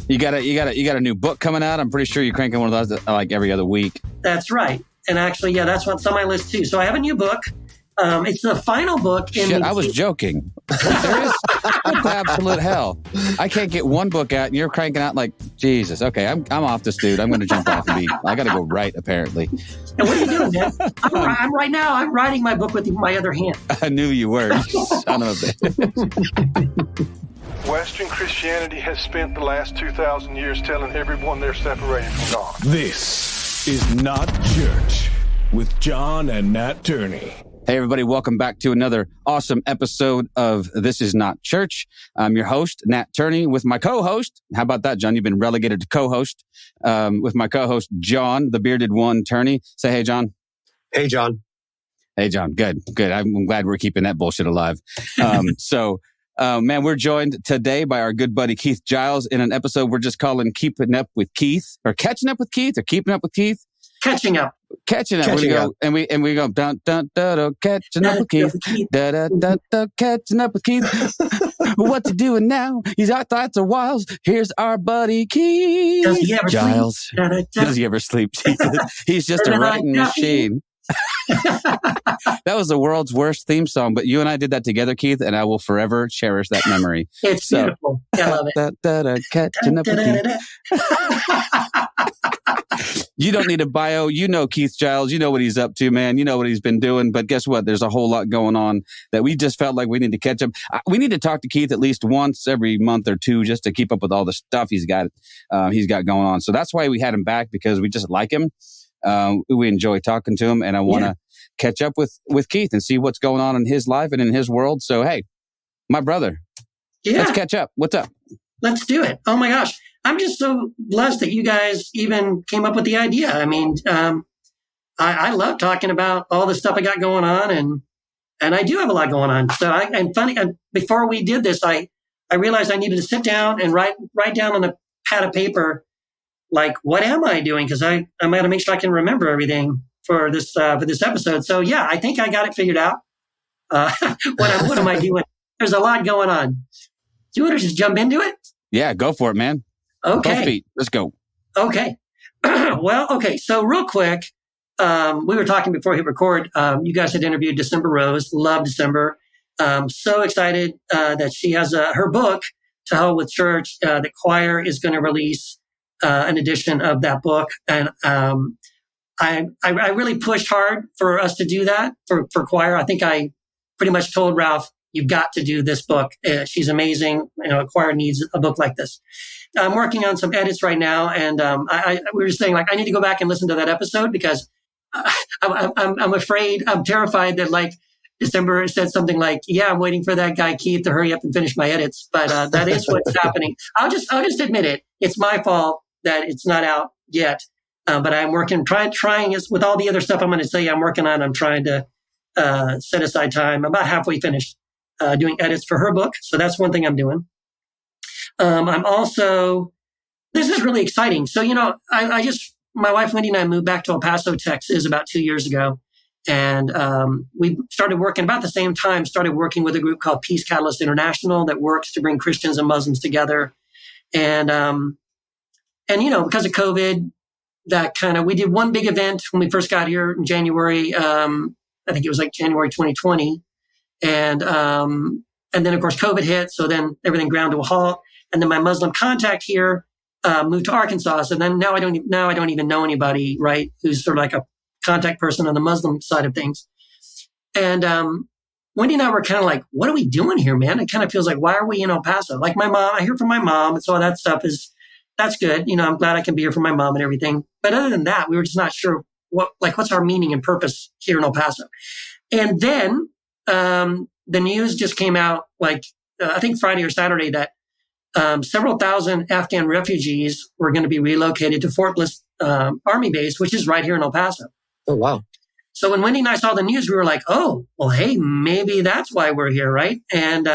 You got a new book coming out. I'm pretty sure you're cranking one of those like every other week. That's right. And actually, yeah, that's what's on my list too. So I have a new book. It's the final book. I was joking. Serious? What the absolute hell? I can't get one book out, and you're cranking out like Jesus. Okay, I'm off this, dude. I'm going to jump off and I got to go write. Apparently. And what are you doing, man? I'm writing my book with my other hand. I knew you were. Son of a bitch. Western Christianity has spent the last 2,000 years telling everyone they're separated from God. This is Not Church with John and Nat Turney. Hey, everybody. Welcome back to another awesome episode of This Is Not Church. I'm your host, Nat Turney, with my co-host. How about that, John? You've been relegated to co-host with my co-host, John, the bearded one, Turney. Say hey, John. Hey, John. Hey, John. Good. I'm glad we're keeping that bullshit alive. Man, we're joined today by our good buddy Keith Giles in an episode we're just calling Keeping Up with Keith, or Catching Up with Keith, or Keeping Up with Keith. Catching up. We go and we go dun dun dun dun, catching up with Keith. Da da da da, catching up with Keith. What you doing now? He's our thoughts are wild. Here's our buddy Keith. Does he ever Giles. sleep? Does he ever sleep? He's just a writing machine. That was the world's worst theme song, but you and I did that together, Keith, and I will forever cherish that memory. It's beautiful. I love it. Catching up with Keith. You don't need a bio. You know Keith Giles. You know what he's up to, man. You know what he's been doing. But guess what? There's a whole lot going on that we just felt like we need to catch up. We need to talk to Keith at least once every month or two just to keep up with all the stuff he's got going on. So that's why we had him back, because we just like him. We enjoy talking to him, and I want to catch up with Keith and see what's going on in his life and in his world. So, hey, my brother, let's catch up. What's up? Let's do it. Oh my gosh. I'm just so blessed that you guys even came up with the idea. I mean, I love talking about all the stuff I got going on, and I do have a lot going on. So before we did this, I realized I needed to sit down and write down on a pad of paper, like, what am I doing? Because I got to make sure I can remember everything for this episode. So yeah, I think I got it figured out. What am I doing? There's a lot going on. Do you want to just jump into it? Yeah, go for it, man. Okay. Both feet. Let's go. Okay. Well, okay. So real quick, we were talking before we hit record. You guys had interviewed December Rose. Love December. So excited that she has her book, To Hell with Church. The choir is going to release an edition of that book. And I really pushed hard for us to do that for choir. I think I pretty much told Ralph, you've got to do this book. She's amazing. Choir needs a book like this. I'm working on some edits right now, and we were saying, like, I need to go back and listen to that episode, because I'm afraid, I'm terrified that, like, December said something like, yeah, I'm waiting for that guy Keith to hurry up and finish my edits. But that is what's happening. I'll just admit it. It's my fault that it's not out yet. But I'm trying as with all the other stuff I'm going to say I'm working on. I'm trying to set aside time. I'm about halfway finished doing edits for her book. So that's one thing I'm doing. I'm also, this is really exciting. So, my wife, Wendy, and I moved back to El Paso, Texas about 2 years ago. And we started working about the same time, with a group called Peace Catalyst International that works to bring Christians and Muslims together. And because of COVID, we did one big event when we first got here in January. I think it was like January 2020. And then, of course, COVID hit. So then everything ground to a halt. And then my Muslim contact here moved to Arkansas. So then now I don't even know anybody, right, who's sort of like a contact person on the Muslim side of things. And Wendy and I were kind of like, what are we doing here, man? It kind of feels like, why are we in El Paso? Like my mom, I hear from my mom. And so all that stuff that's good. I'm glad I can be here for my mom and everything. But other than that, we were just not sure what's our meaning and purpose here in El Paso. And then the news just came out, I think Friday or Saturday, that several thousand Afghan refugees were going to be relocated to Fort Bliss Army Base, which is right here in El Paso. Oh, wow. So when Wendy and I saw the news, we were like, oh, well, hey, maybe that's why we're here, right? And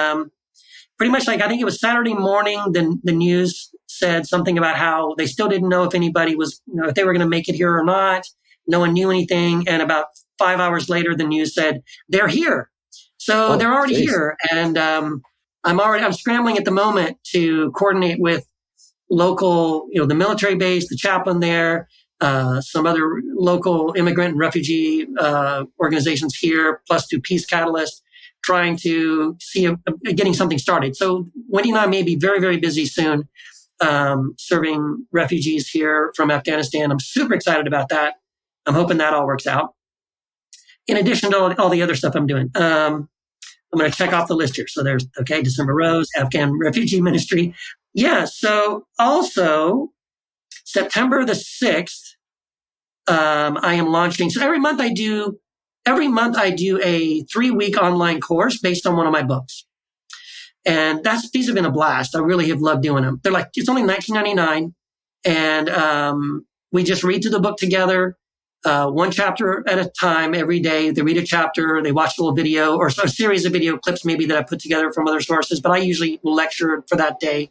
pretty much, I think it was Saturday morning, the news said something about how they still didn't know if anybody was, if they were going to make it here or not. No one knew anything. And about 5 hours later, the news said, they're here. So they're already here. And I'm scrambling at the moment to coordinate with local, the military base, the chaplain there, some other local immigrant and refugee organizations here, plus through Peace Catalyst, trying to see getting something started. So Wendy and I may be very, very busy soon serving refugees here from Afghanistan. I'm super excited about that. I'm hoping that all works out. In addition to all the other stuff I'm doing. I'm going to check off the list here. So there's, December Rose, Afghan Refugee Ministry. Yeah, so also September the 6th, I am launching. So every month I do a 3-week online course based on one of my books. And these have been a blast. I really have loved doing them. They're like, it's only $19.99. And we just read through the book together, one chapter at a time every day. They read a chapter, they watch a little video or a series of video clips maybe that I put together from other sources. But I usually will lecture for that day,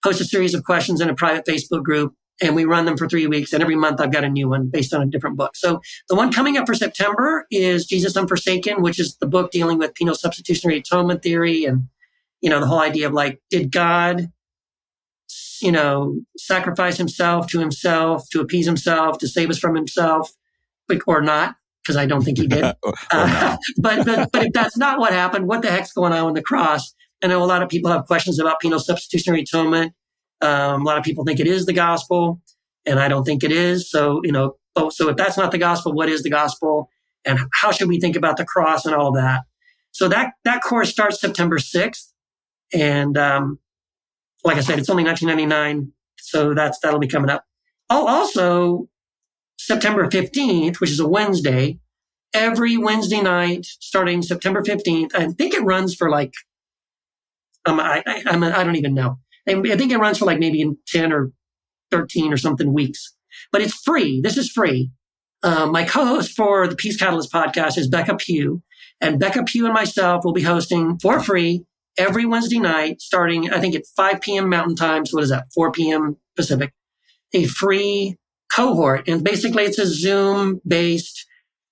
post a series of questions in a private Facebook group, and we run them for 3 weeks. And every month I've got a new one based on a different book. So the one coming up for September is Jesus Unforsaken, which is the book dealing with penal substitutionary atonement theory and, the whole idea of like, did God, sacrifice himself to appease himself, to save us from himself, or not? Because I don't think he did. But if that's not what happened, what the heck's going on with the cross? I know a lot of people have questions about penal substitutionary atonement. A lot of people think it is the gospel, and I don't think it is. So, so if that's not the gospel, what is the gospel? And how should we think about the cross and all that? So that course starts September 6th. And like I said, it's only $19.99. So that'll be coming up. Also, September 15th, which is a Wednesday, every Wednesday night, starting September 15th, I think it runs for like, I don't even know. I think it runs for like maybe 10 or 13 or something weeks, but it's free. This is free. My co-host for the Peace Catalyst podcast is Becca Pugh, and Becca Pugh and myself will be hosting for free every Wednesday night, starting, I think at 5 p.m. Mountain Time. So what is that? 4 p.m. Pacific, a free cohort. And basically it's a Zoom-based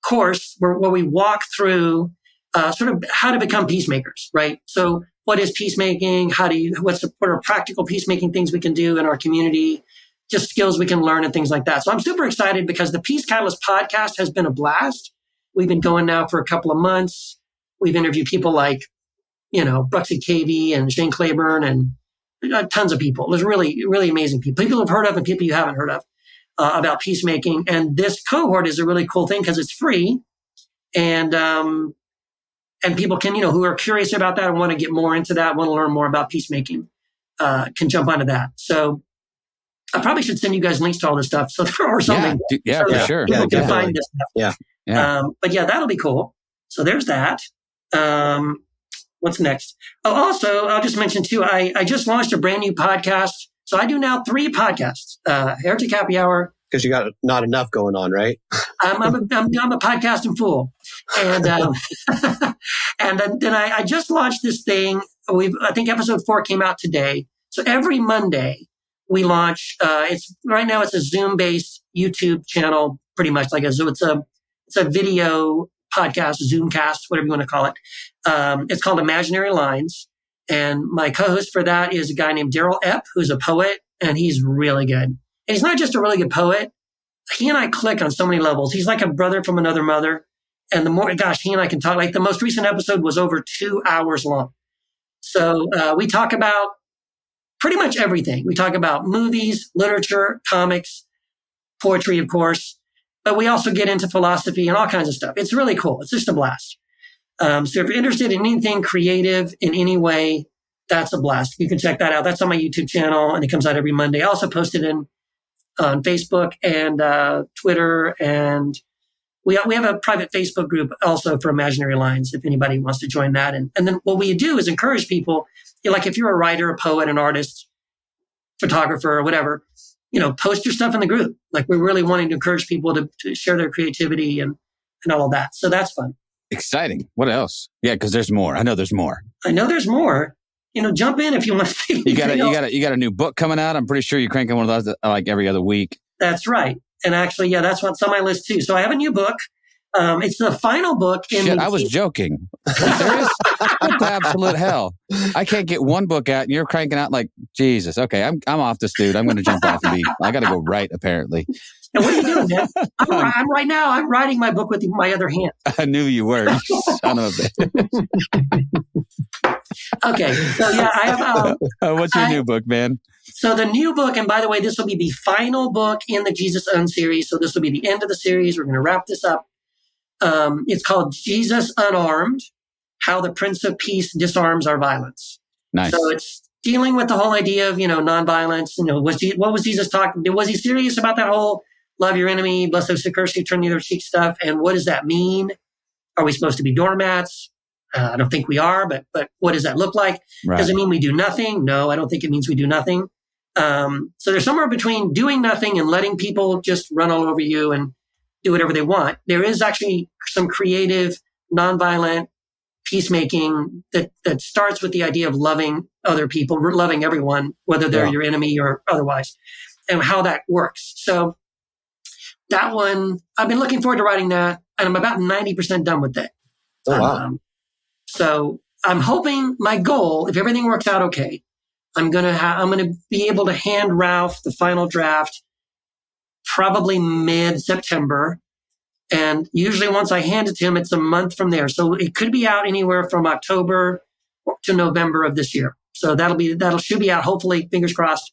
course where we walk through sort of how to become peacemakers, right? So what is peacemaking? What are practical peacemaking things we can do in our community? Just skills we can learn and things like that. So I'm super excited because the Peace Catalyst podcast has been a blast. We've been going now for a couple of months. We've interviewed people like, Bruxy Cavey and Shane Claiborne and tons of people. There's really, really amazing people you've heard of and people you haven't heard of about peacemaking. And this cohort is a really cool thing because it's free. And people can, who are curious about that and want to get more into that, want to learn more about peacemaking, can jump onto that. So I probably should send you guys links to all this stuff or something. Yeah, for sure. People can find this stuff. Yeah. But yeah, that'll be cool. So there's that. What's next? Oh, also, I'll just mention too, I just launched a brand new podcast. So I do now 3 podcasts, Heretic Happy Hour. Because you got not enough going on, right? I'm a podcasting fool. And, and then I just launched this thing. I think episode 4 came out today. So every Monday we launch, right now it's a Zoom-based YouTube channel, pretty much so it's a video podcast, Zoomcast, whatever you want to call it. It's called Imaginary Lines. And my co-host for that is a guy named Daryl Epp, who's a poet, and he's really good. And he's not just a really good poet. He and I click on so many levels. He's like a brother from another mother. And he and I can talk. Like the most recent episode was over 2 hours long. So we talk about pretty much everything. We talk about movies, literature, comics, poetry, of course. But we also get into philosophy and all kinds of stuff. It's really cool. It's just a blast. So if you're interested in anything creative in any way, that's a blast. You can check that out. That's on my YouTube channel, and it comes out every Monday. I also post it on Facebook and Twitter, and we have a private Facebook group also for Imaginary Lines if anybody wants to join that. And then what we do is encourage people, like if you're a writer, a poet, an artist, photographer, or whatever, post your stuff in the group. Like we're really wanting to encourage people to share their creativity and all of that. So that's fun. Exciting. What else? Yeah, because there's more. I know there's more. Jump in if you want to see. You got a new book coming out. I'm pretty sure you're cranking one of those like every other week. That's right. And actually, yeah, that's what's on my list too. So I have a new book. It's the final book in Shit, I was joking. Are you serious? What the absolute hell? I can't get one book out and you're cranking out like, Jesus. Okay, I'm off this, dude. I'm going to jump off and I got to go write, apparently. And what are you doing, man? I'm writing my book with my other hand. I knew you were. Son of a bitch. Okay, so yeah, I have... what's your new book, man? So the new book, and by the way, this will be the final book in the Jesus Un series. So this will be the end of the series. We're going to wrap this up. It's called Jesus Unarmed, How the Prince of Peace Disarms Our Violence. Nice. So it's dealing with the whole idea of, nonviolence. What was Jesus talking? Was he serious about that whole love your enemy, bless those who curse you, turn the other cheek stuff? And what does that mean? Are we supposed to be doormats? I don't think we are, but what does that look like? Right. Does it mean we do nothing? No, I don't think it means we do nothing. So there's somewhere between doing nothing and letting people just run all over you and do whatever they want. There is actually some creative, nonviolent peacemaking that starts with the idea of loving other people, loving everyone, whether they're your enemy or otherwise, and how that works. So that one, I've been looking forward to writing that, and I'm about 90% done with it. Oh, wow. So I'm hoping my goal, if everything works out okay, I'm gonna be able to hand Ralph the final draft probably mid-September. And usually once I hand it to him, it's a month from there. So it could be out anywhere from October to November of this year. So should be out, hopefully, fingers crossed.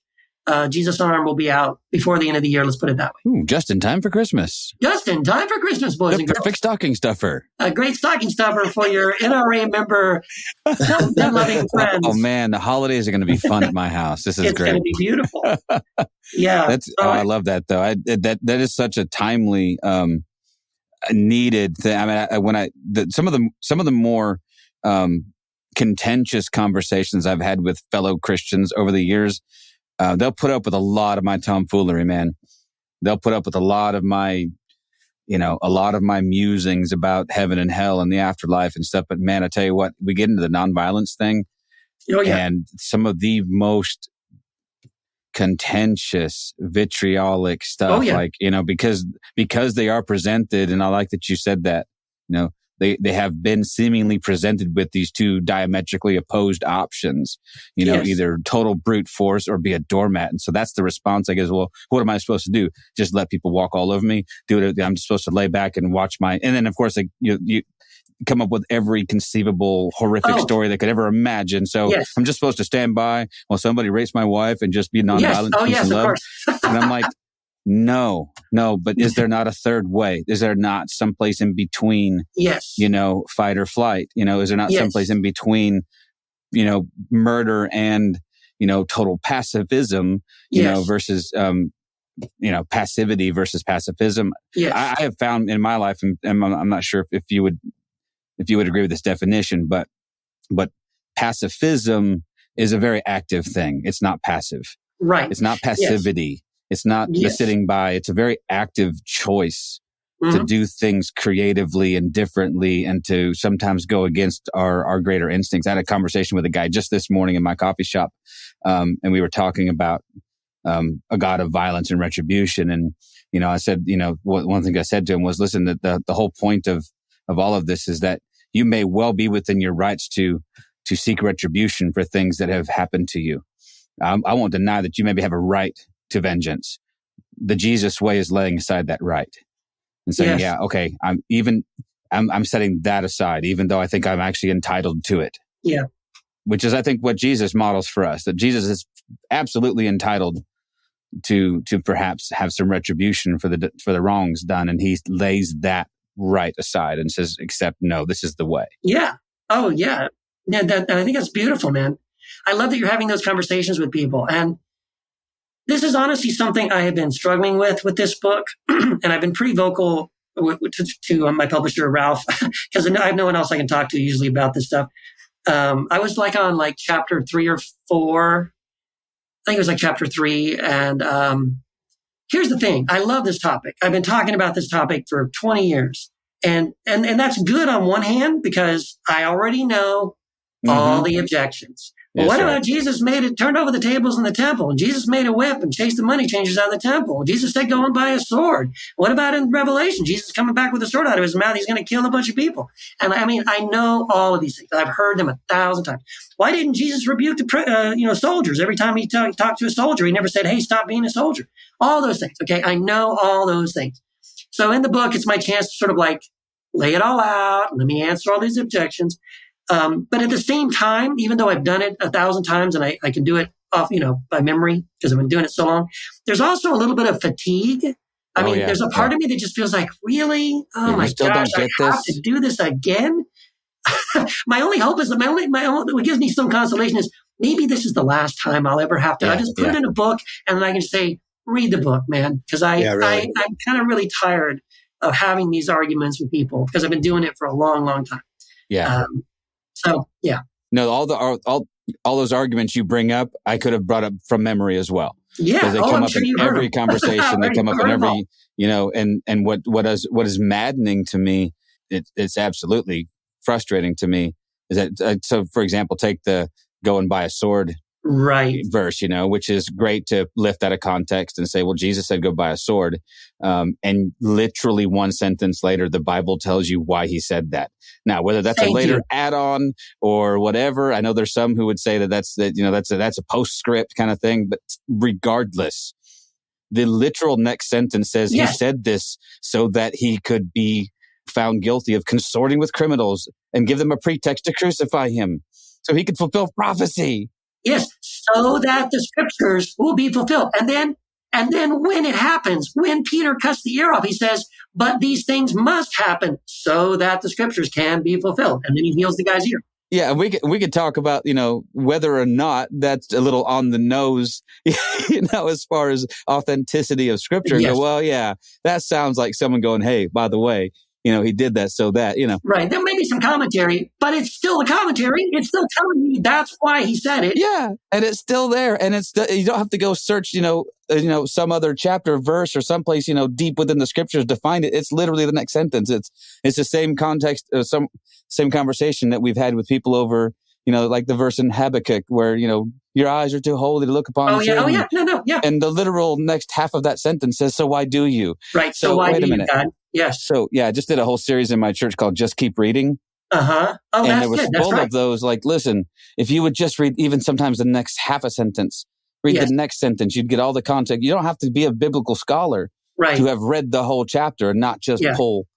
Jesus Unarmed will be out before the end of the year. Let's put it that way. Ooh, just in time for Christmas. Just in time for Christmas, boys and girls. Perfect stocking stuffer. A great stocking stuffer for your NRA member, loving friends. Oh man, the holidays are going to be fun at my house. This is great. It's going to be beautiful. Yeah. I love that though. That is such a timely, needed thing. I mean, some of the more contentious conversations I've had with fellow Christians over the years, they'll put up with a lot of my tomfoolery, man. They'll put up with a lot of my musings about heaven and hell and the afterlife and stuff. But man, I tell you what, we get into the nonviolence thing, and some of the most contentious, vitriolic stuff, because they are presented, and I like that you said that, they have been seemingly presented with these two diametrically opposed options, either total brute force or be a doormat. And so that's the response, I guess. Well, what am I supposed to do? Just let people walk all over me? I'm just supposed to lay back and watch and then of course, you come up with every conceivable horrific story they could ever imagine. So I'm just supposed to stand by while somebody rapes my wife and just be nonviolent. Yes, of course. And I'm like, no, but is there not a third way? Is there not someplace in between, fight or flight? Is there not someplace in between, murder and, total pacifism, versus, passivity versus pacifism? Yes. I have found in my life, and I'm not sure if you would agree with this definition, but pacifism is a very active thing. It's not passive. Right. It's not passivity. Yes. It's not the sitting by. It's a very active choice to do things creatively and differently, and to sometimes go against our greater instincts. I had a conversation with a guy just this morning in my coffee shop, and we were talking about a God of violence and retribution. And, I said, one thing I said to him was, listen, the whole point of all of this is that you may well be within your rights to seek retribution for things that have happened to you. I won't deny that you maybe have a right to vengeance. The Jesus way is laying aside that right and saying, I'm setting that aside, even though I think I'm actually entitled to it. Yeah. Which is, I think, what Jesus models for us, that Jesus is absolutely entitled to perhaps have some retribution for the wrongs done. And he lays that right aside and says, except no, this is the way. Yeah. Oh yeah. Yeah. I think that's beautiful, man. I love that you're having those conversations with people. And this is honestly something I have been struggling with this book. And I've been pretty vocal to my publisher, Ralph, because I have no one else I can talk to usually about this stuff. I was on chapter 3 or 4. I think it was chapter 3. And here's the thing. I love this topic. I've been talking about this topic for 20 years. And that's good on one hand, because I already know all the objections. Well, what about Jesus turned over the tables in the temple, and Jesus made a whip and chased the money changers out of the temple. Jesus said, go and buy a sword. What about in Revelation? Jesus coming back with a sword out of his mouth. He's going to kill a bunch of people. And I mean, I know all of these things. I've heard them 1,000 times. Why didn't Jesus rebuke the soldiers every time he talked to a soldier? He never said, hey, stop being a soldier. All those things. Okay, I know all those things. So in the book, it's my chance to sort of like lay it all out. Let me answer all these objections. But at the same time, even though I've done it 1,000 times and I can do it off, by memory because I've been doing it so long, there's also a little bit of fatigue. I mean, there's a part of me that just feels like, really? Oh my gosh, I have to do this again? My only hope is what gives me some consolation is maybe this is the last time I'll ever have to. I just put it in a book and then I can say, read the book, man. Because I'm kind of really tired of having these arguments with people because I've been doing it for a long, long time. Yeah. No, all those arguments you bring up, I could have brought up from memory as well. Yeah, because they come up in every conversation. They come up in every, and what is maddening to me, it's absolutely frustrating to me is that. So, for example, take the go and buy a sword verse, which is great to lift out of context and say, well, Jesus said, go buy a sword. And literally one sentence later, the Bible tells you why he said that. Now, whether that's a later add-on or whatever, I know there's some who would say that's a postscript kind of thing, but regardless, the literal next sentence says he said this so that he could be found guilty of consorting with criminals and give them a pretext to crucify him so he could fulfill prophecy. Yes, so that the scriptures will be fulfilled. And then when it happens, when Peter cuts the ear off, he says, but these things must happen so that the scriptures can be fulfilled. And then he heals the guy's ear. Yeah, we could talk about, whether or not that's a little on the nose, as far as authenticity of scripture. Yes. Go, well, yeah, that sounds like someone going, hey, by the way, he did that so that, Right. There may be some commentary, but it's still a commentary. It's still telling you that's why he said it. Yeah. And it's still there. And you don't have to go search, some other chapter, verse, or someplace, deep within the scriptures to find it. It's literally the next sentence. It's the same context, same conversation that we've had with people over, like the verse in Habakkuk where, your eyes are too holy to look upon. Yeah. And the literal next half of that sentence says, so why do you? Right. So why do you, God? Yes. So, I just did a whole series in my church called Just Keep Reading. Uh-huh. Oh, and that's there was good. full of those, like, listen, if you would just read even sometimes the next half a sentence, read the next sentence, you'd get all the context. You don't have to be a biblical scholar to have read the whole chapter and not just pull,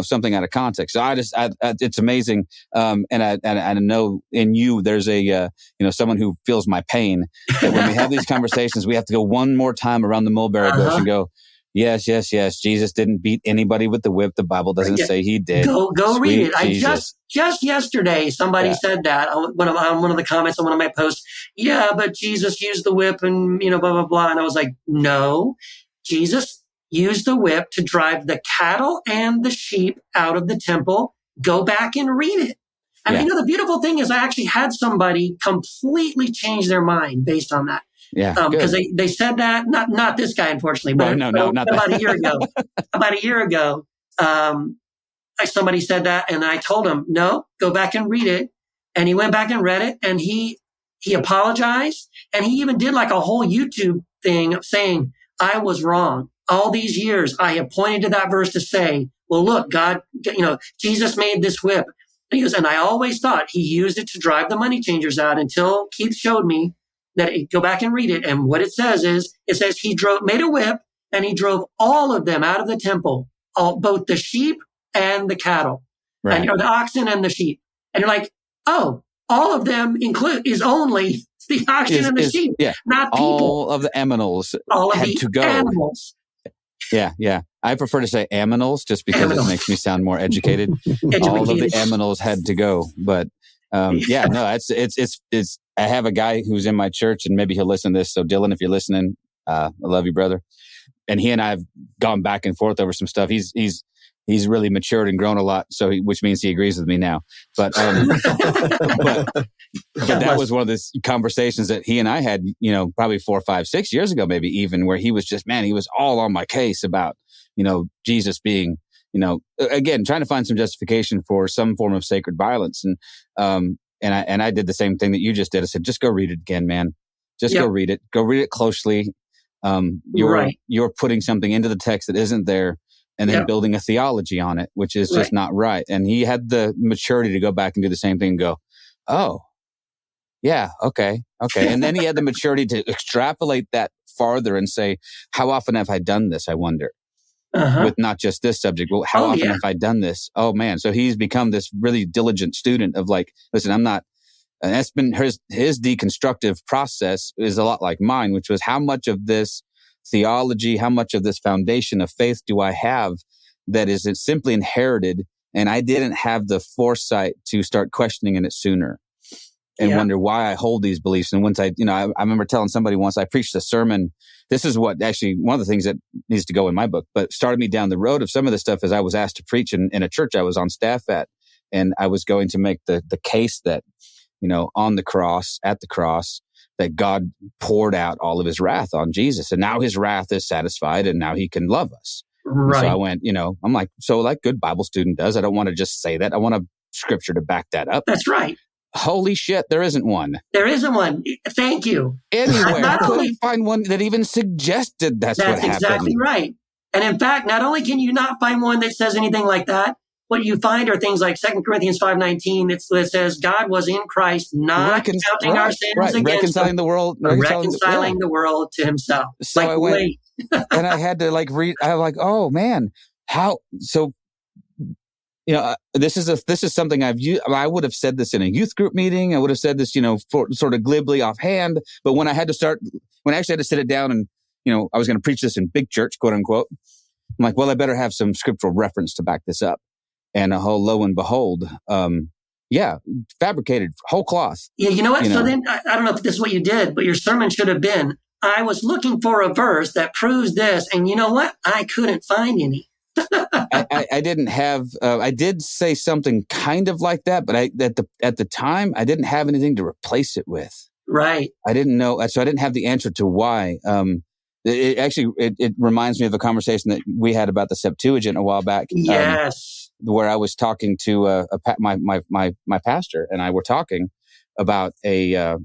something out of context. So it's amazing. And I know in you, there's someone who feels my pain that when we have these conversations, we have to go one more time around the mulberry bush and go, yes. Jesus didn't beat anybody with the whip. The Bible doesn't say he did. Go read it. I just yesterday, somebody said that on one of the comments on one of my posts. Yeah, but Jesus used the whip and, blah, blah, blah. And I was like, no, Jesus used the whip to drive the cattle and the sheep out of the temple. Go back and read it. I mean, the beautiful thing is I actually had somebody completely change their mind based on that. Yeah, because they said that, not this guy, unfortunately, but not about a year ago. About a year ago, somebody said that, and I told him, no, go back and read it. And he went back and read it, and he apologized, and he even did like a whole YouTube thing of saying, I was wrong. All these years, I have pointed to that verse to say, well, look, God, Jesus made this whip. And he goes, and I always thought he used it to drive the money changers out until Keith showed me that go back and read it. And what it says is, he made a whip and he drove all of them out of the temple, both the sheep and the cattle, and the oxen and the sheep. And you're like, oh, all of them is only the oxen and the sheep, not people. All of the aminals had to go. Animals. Yeah. I prefer to say aminals just because it makes me sound more educated. All of the aminals had to go, but it's. I have a guy who's in my church, and maybe he'll listen to this. So, Dylan, if you're listening, I love you, brother. And he and I have gone back and forth over some stuff. He's really matured and grown a lot, which means he agrees with me now. But but that was one of the conversations that he and I had, probably 4, 5, 6 years ago, maybe even, where he was just, he was all on my case about, Jesus being, again, trying to find some justification for some form of sacred violence. And And I did the same thing that you just did. I said, just go read it again, man. Just go read it. Go read it closely. You're putting something into the text that isn't there, and then building a theology on it, which is just not right. And he had the maturity to go back and do the same thing and go, oh, yeah, okay. And then he had the maturity to extrapolate that farther and say, how often have I done this, I wonder? With not just this subject. Well, how often have I done this? Oh, man. So he's become this really diligent student of like, listen, I'm not... And that's been his deconstructive process is a lot like mine, which was how much of this theology, how much of this foundation of faith do I have that is simply inherited, and I didn't have the foresight to start questioning it sooner and wonder why I hold these beliefs. And once I remember telling somebody once, I preached a sermon. This is what actually one of the things that needs to go in my book, but started me down the road of some of this stuff as I was asked to preach in a church I was on staff at, and I was going to make the case that, on the cross, at the cross, that God poured out all of his wrath on Jesus. And now his wrath is satisfied and now he can love us. Right. So I went, I'm like, so like good Bible student does, I don't want to just say that. I want a scripture to back that up. That's right. Holy shit, there isn't one. There isn't one. Thank you. Anywhere. I couldn't find one that even suggested that's what happened. That's exactly right. And in fact, not only can you not find one that says anything like that, what you find are things like 2 Corinthians 5:19 that says God was in Christ, not counting our sins against reconciling the world, reconciling the world to himself. So I went, and I had to read. I was like, oh man, how? So, this is something I've used. I would have said this in a youth group meeting. I would have said this, sort of glibly offhand. But when I actually had to sit it down and, I was going to preach this in big church, quote unquote. I'm like, well, I better have some scriptural reference to back this up. And lo and behold, fabricated whole cloth. Yeah, you know what? So then, I don't know if this is what you did, but your sermon should have been, I was looking for a verse that proves this. And you know what? I couldn't find any. I didn't have, I did say something kind of like that, but at the time, I didn't have anything to replace it with. Right. I didn't know, so I didn't have the answer to why. It reminds me of a conversation that we had about the Septuagint a while back. Yes. Where I was talking to my pastor, and I were talking about a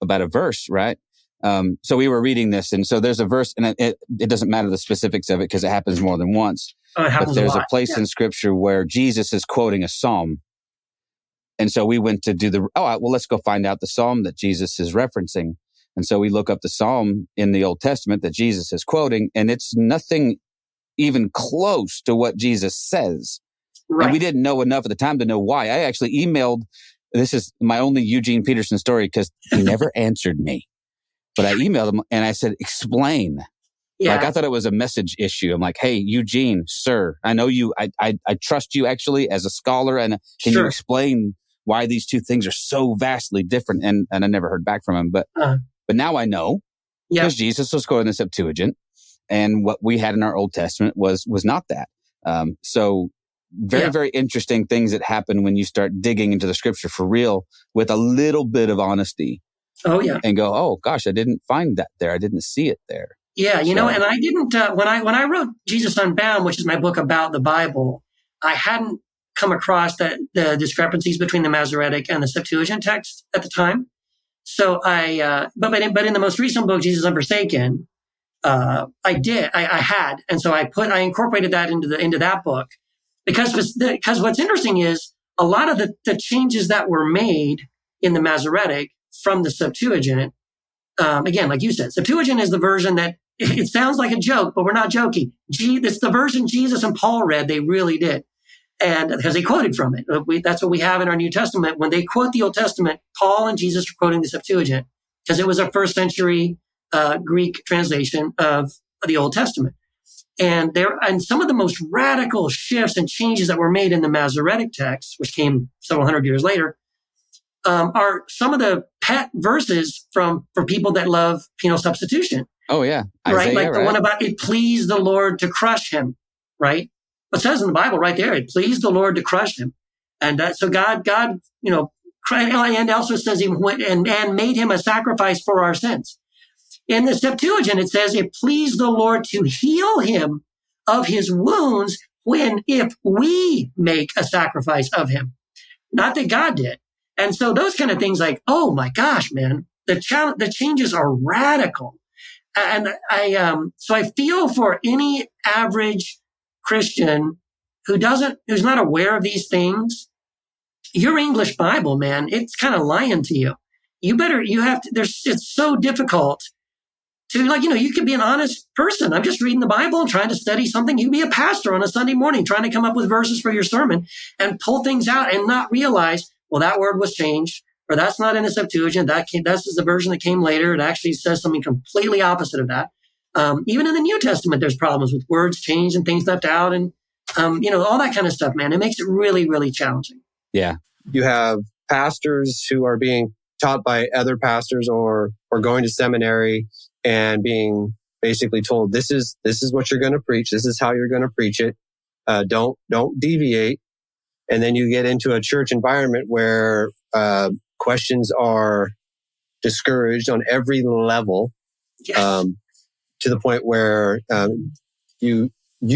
verse, right? So we were reading this, and so there's a verse, and it doesn't matter the specifics of it because it happens more than once. But there's a place in Scripture where Jesus is quoting a psalm, and so we went to do let's go find out the psalm that Jesus is referencing. And so we look up the psalm in the Old Testament that Jesus is quoting, and it's nothing even close to what Jesus says. Right. And we didn't know enough at the time to know why. I actually emailed, this is my only Eugene Peterson story because he never answered me. But I emailed him and I said, explain. Yeah. I thought it was a message issue. I'm like, hey, Eugene, sir, I know you, I trust you actually as a scholar. And can you explain why these two things are so vastly different? And I never heard back from him. But now I know because Jesus was quoting the Septuagint. And what we had in our Old Testament was not that. So very interesting things that happen when you start digging into the scripture for real with a little bit of honesty. Oh, yeah. And go, oh, gosh, I didn't find that there. I didn't see it there. Yeah, and I didn't, when I wrote Jesus Unbound, which is my book about the Bible, I hadn't come across the discrepancies between the Masoretic and the Septuagint text at the time. So but in the most recent book, Jesus Unforsaken, I had. And so I incorporated that into that book because what's interesting is a lot of the changes that were made in the Masoretic from the Septuagint, again, like you said, Septuagint is the version that it sounds like a joke, but we're not joking. It's the version Jesus and Paul read. They really did. And because they quoted from it. That's what we have in our New Testament. When they quote the Old Testament, Paul and Jesus are quoting the Septuagint because it was a first century Greek translation of the Old Testament. And some of the most radical shifts and changes that were made in the Masoretic text, which came several hundred years later, are some of the pet verses for people that love penal substitution. Oh, yeah. Isaiah, right? Like the one about it pleased the Lord to crush him, right? It says in the Bible right there, it pleased the Lord to crush him. And so God, and also says he went and made him a sacrifice for our sins. In the Septuagint, it says it pleased the Lord to heal him of his wounds if we make a sacrifice of him. Not that God did. And so those kind of things like, oh my gosh, man, the changes are radical. And so I feel for any average Christian who's not aware of these things. Your English Bible, man, it's kind of lying to you. It's so difficult to, like, you could be an honest person. I'm just reading the Bible and trying to study something. You can be a pastor on a Sunday morning trying to come up with verses for your sermon and pull things out and not realize, well, that word was changed, or that's not in the Septuagint. This is the version that came later. It actually says something completely opposite of that. Even in the New Testament, there's problems with words changed and things left out and, all that kind of stuff, man. It makes it really, really challenging. Yeah. You have pastors who are being taught by other pastors or going to seminary and being basically told, this is what you're going to preach. This is how you're going to preach it. Don't deviate. And then you get into a church environment where questions are discouraged on every level, Yes. to the point where you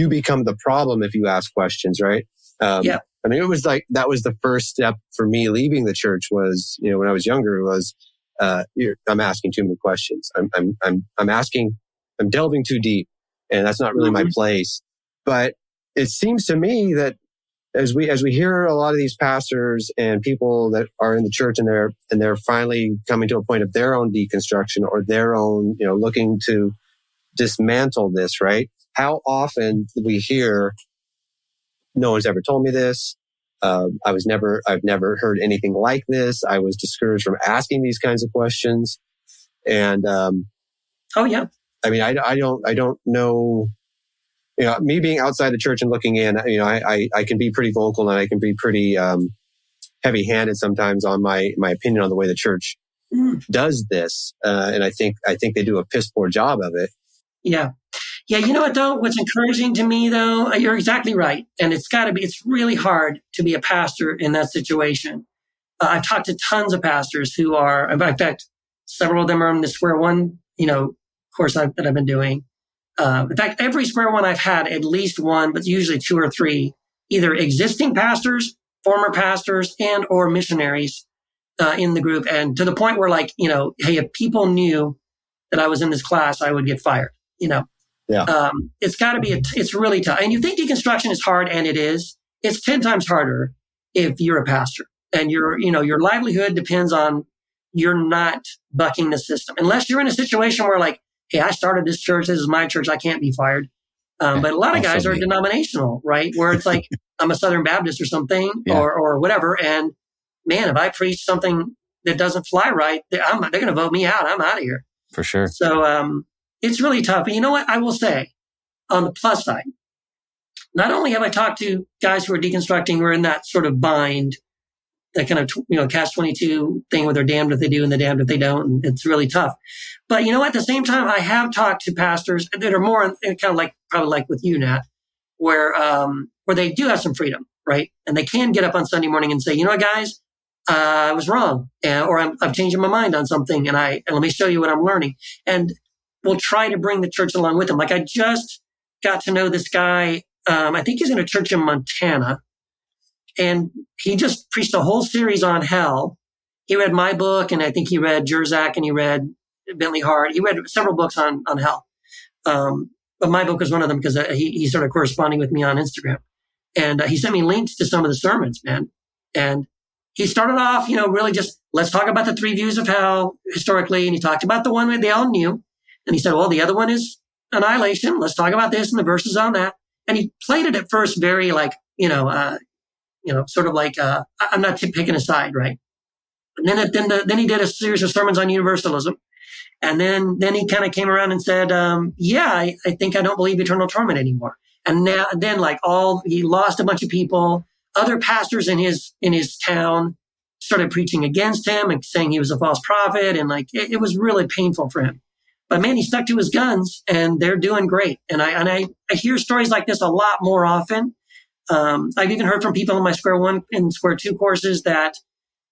become the problem if you ask questions, right? Yeah. I mean, it was like that was the first step for me leaving the church. Was, when I was younger, was I'm asking too many questions. I'm delving too deep, and that's not really my place. But it seems to me that as we hear a lot of these pastors and people that are in the church and they're finally coming to a point of their own deconstruction or their own, looking to dismantle this, right? How often do we hear, no one's ever told me this. I've never heard anything like this. I was discouraged from asking these kinds of questions. And, oh yeah. I mean, I don't know, me being outside the church and looking in, I can be pretty vocal and I can be pretty, heavy handed sometimes on my opinion on the way the church does this. And I think they do a piss poor job of it. Yeah. Yeah, you know what though? What's encouraging to me though, you're exactly right. And it's really hard to be a pastor in that situation. I've talked to tons of pastors who are, in fact, several of them are in the Square One, course that I've been doing. In fact, every Square One I've had at least one, but usually two or three, either existing pastors, former pastors, and or missionaries in the group. And to the point where hey, if people knew that I was in this class, I would get fired, Yeah. It's really tough. And you think deconstruction is hard, and it is. It's 10 times harder if you're a pastor and your livelihood depends on you're not bucking the system. Unless you're in a situation where hey, I started this church. This is my church. I can't be fired. But a lot of guys are denominational, right? Where it's like, I'm a Southern Baptist or something or whatever. And man, if I preach something that doesn't fly right, they're going to vote me out. I'm out of here. For sure. So, it's really tough. But you know what? I will say on the plus side, not only have I talked to guys who are deconstructing, who are in that sort of bind, that kind of, catch-22 thing where they're damned if they do and they're damned if they don't. And it's really tough. But at the same time, I have talked to pastors that are more kind of probably like with you, Nat, where they do have some freedom, right? And they can get up on Sunday morning and say, guys, I was wrong. Or I'm changing my mind on something and let me show you what I'm learning. And we'll try to bring the church along with them. Like I just got to know this guy. I think he's in a church in Montana, and he just preached a whole series on hell. He read my book, and I think he read Jerzak, and he read Bentley Hart. He read several books on hell. But my book was one of them because he started corresponding with me on Instagram, and he sent me links to some of the sermons, man. And he started off, really just, let's talk about the 3 views of hell historically. And he talked about the one that they all knew. And he said, well, the other one is annihilation. Let's talk about this and the verses on that. And he played it at first very sort of like, I'm not picking a side, right? And then he did a series of sermons on universalism. And then he kind of came around and said, I think I don't believe eternal torment anymore. And then he lost a bunch of people. Other pastors in his town started preaching against him and saying he was a false prophet. And it was really painful for him. But man, he stuck to his guns and they're doing great. And I hear stories like this a lot more often. I've even heard from people in my Square One and Square Two courses that,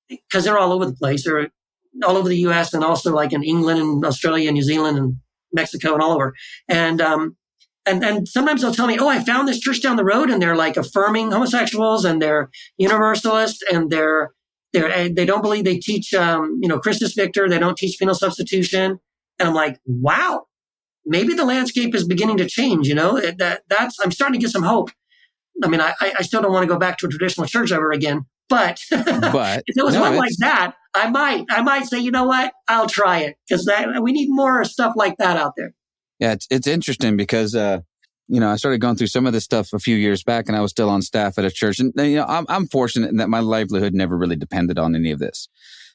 because they're all over the place, they're all over the US and also in England and Australia and New Zealand and Mexico and all over. And sometimes they'll tell me, oh, I found this church down the road and they're affirming homosexuals and they're universalist and they're They don't believe they teach, Christus Victor. They don't teach penal substitution. And I'm like, wow, maybe the landscape is beginning to change. I'm starting to get some hope. I mean, I still don't want to go back to a traditional church ever again, but if it was one like that, I might say, you know what, I'll try it, because we need more stuff like that out there. Yeah, it's interesting because, I started going through some of this stuff a few years back, and I was still on staff at a church. And, I'm fortunate in that my livelihood never really depended on any of this.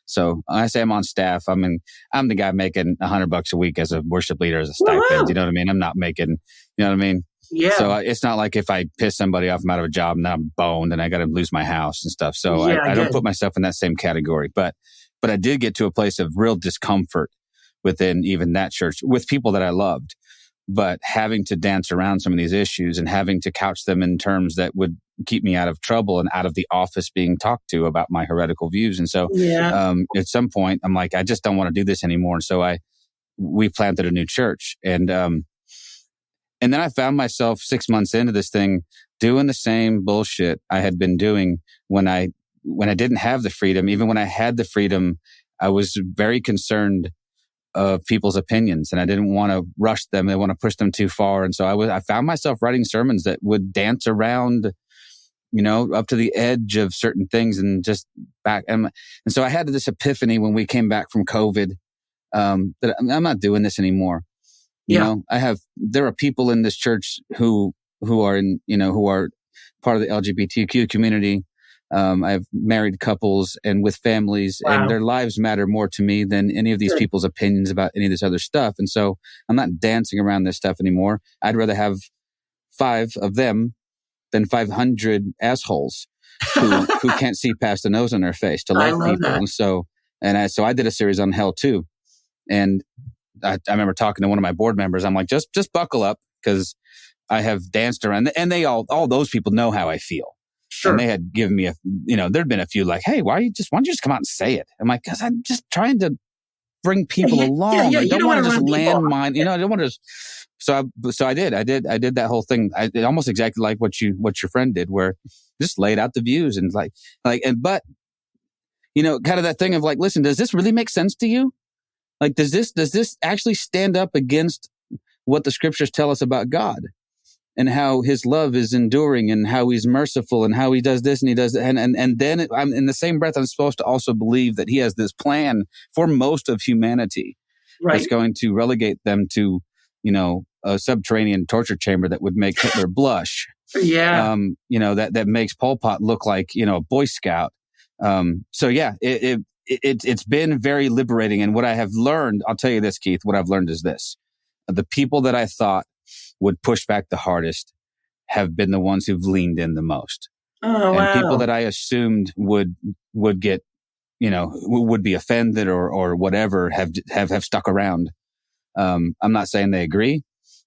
So I say I'm on staff. I'm the guy making $100 a week as a worship leader, as a stipend. Wow. You know what I mean? I'm not making, you know what I mean? Yeah. So it's not like if I piss somebody off, I'm out of a job and then I'm boned and I got to lose my house and stuff. So I don't put myself in that same category. But I did get to a place of real discomfort within even that church with people that I loved, but having to dance around some of these issues and having to couch them in terms that would keep me out of trouble and out of the office being talked to about my heretical views. And so at some point, I'm like, I just don't want to do this anymore. And so we planted a new church. And then I found myself 6 months into this thing doing the same bullshit I had been doing when I didn't have the freedom. Even when I had the freedom, I was very concerned of people's opinions and I didn't want to rush them. I didn't want to push them too far. And so I found myself writing sermons that would dance around, up to the edge of certain things and just back. And so I had this epiphany when we came back from COVID, that I'm not doing this anymore. There are people in this church who are part of the LGBTQ community. I have married couples and with families, and their lives matter more to me than any of these people's opinions about any of this other stuff. And so I'm not dancing around this stuff anymore. I'd rather have 5 of them than 500 assholes who can't see past the nose on their face to love people. That. And so I did a series on hell too. And I remember talking to one of my board members. I'm like, just buckle up, because I have danced around, and they all those people know how I feel. Sure. And they had given me there'd been a few like, hey, why don't you just come out and say it? I'm like, because I'm just trying to bring people along. I don't want to just landmine, I don't want to just. So I did that whole thing. Almost exactly like what your friend did, where just laid out the views and but kind of that thing of like, listen, does this really make sense to you? Like, does this actually stand up against what the scriptures tell us about God and how his love is enduring and how he's merciful and how he does this and he does that? And then I'm in the same breath, I'm supposed to also believe that he has this plan for most of humanity that's going to relegate them to, a subterranean torture chamber that would make Hitler blush. Yeah. That makes Pol Pot look like, a Boy Scout. It's been very liberating. And what I have learned, I'll tell you this, Keith, what I've learned is this. The people that I thought would push back the hardest have been the ones who've leaned in the most. Oh, and people that I assumed would get, would be offended or whatever have stuck around. I'm not saying they agree,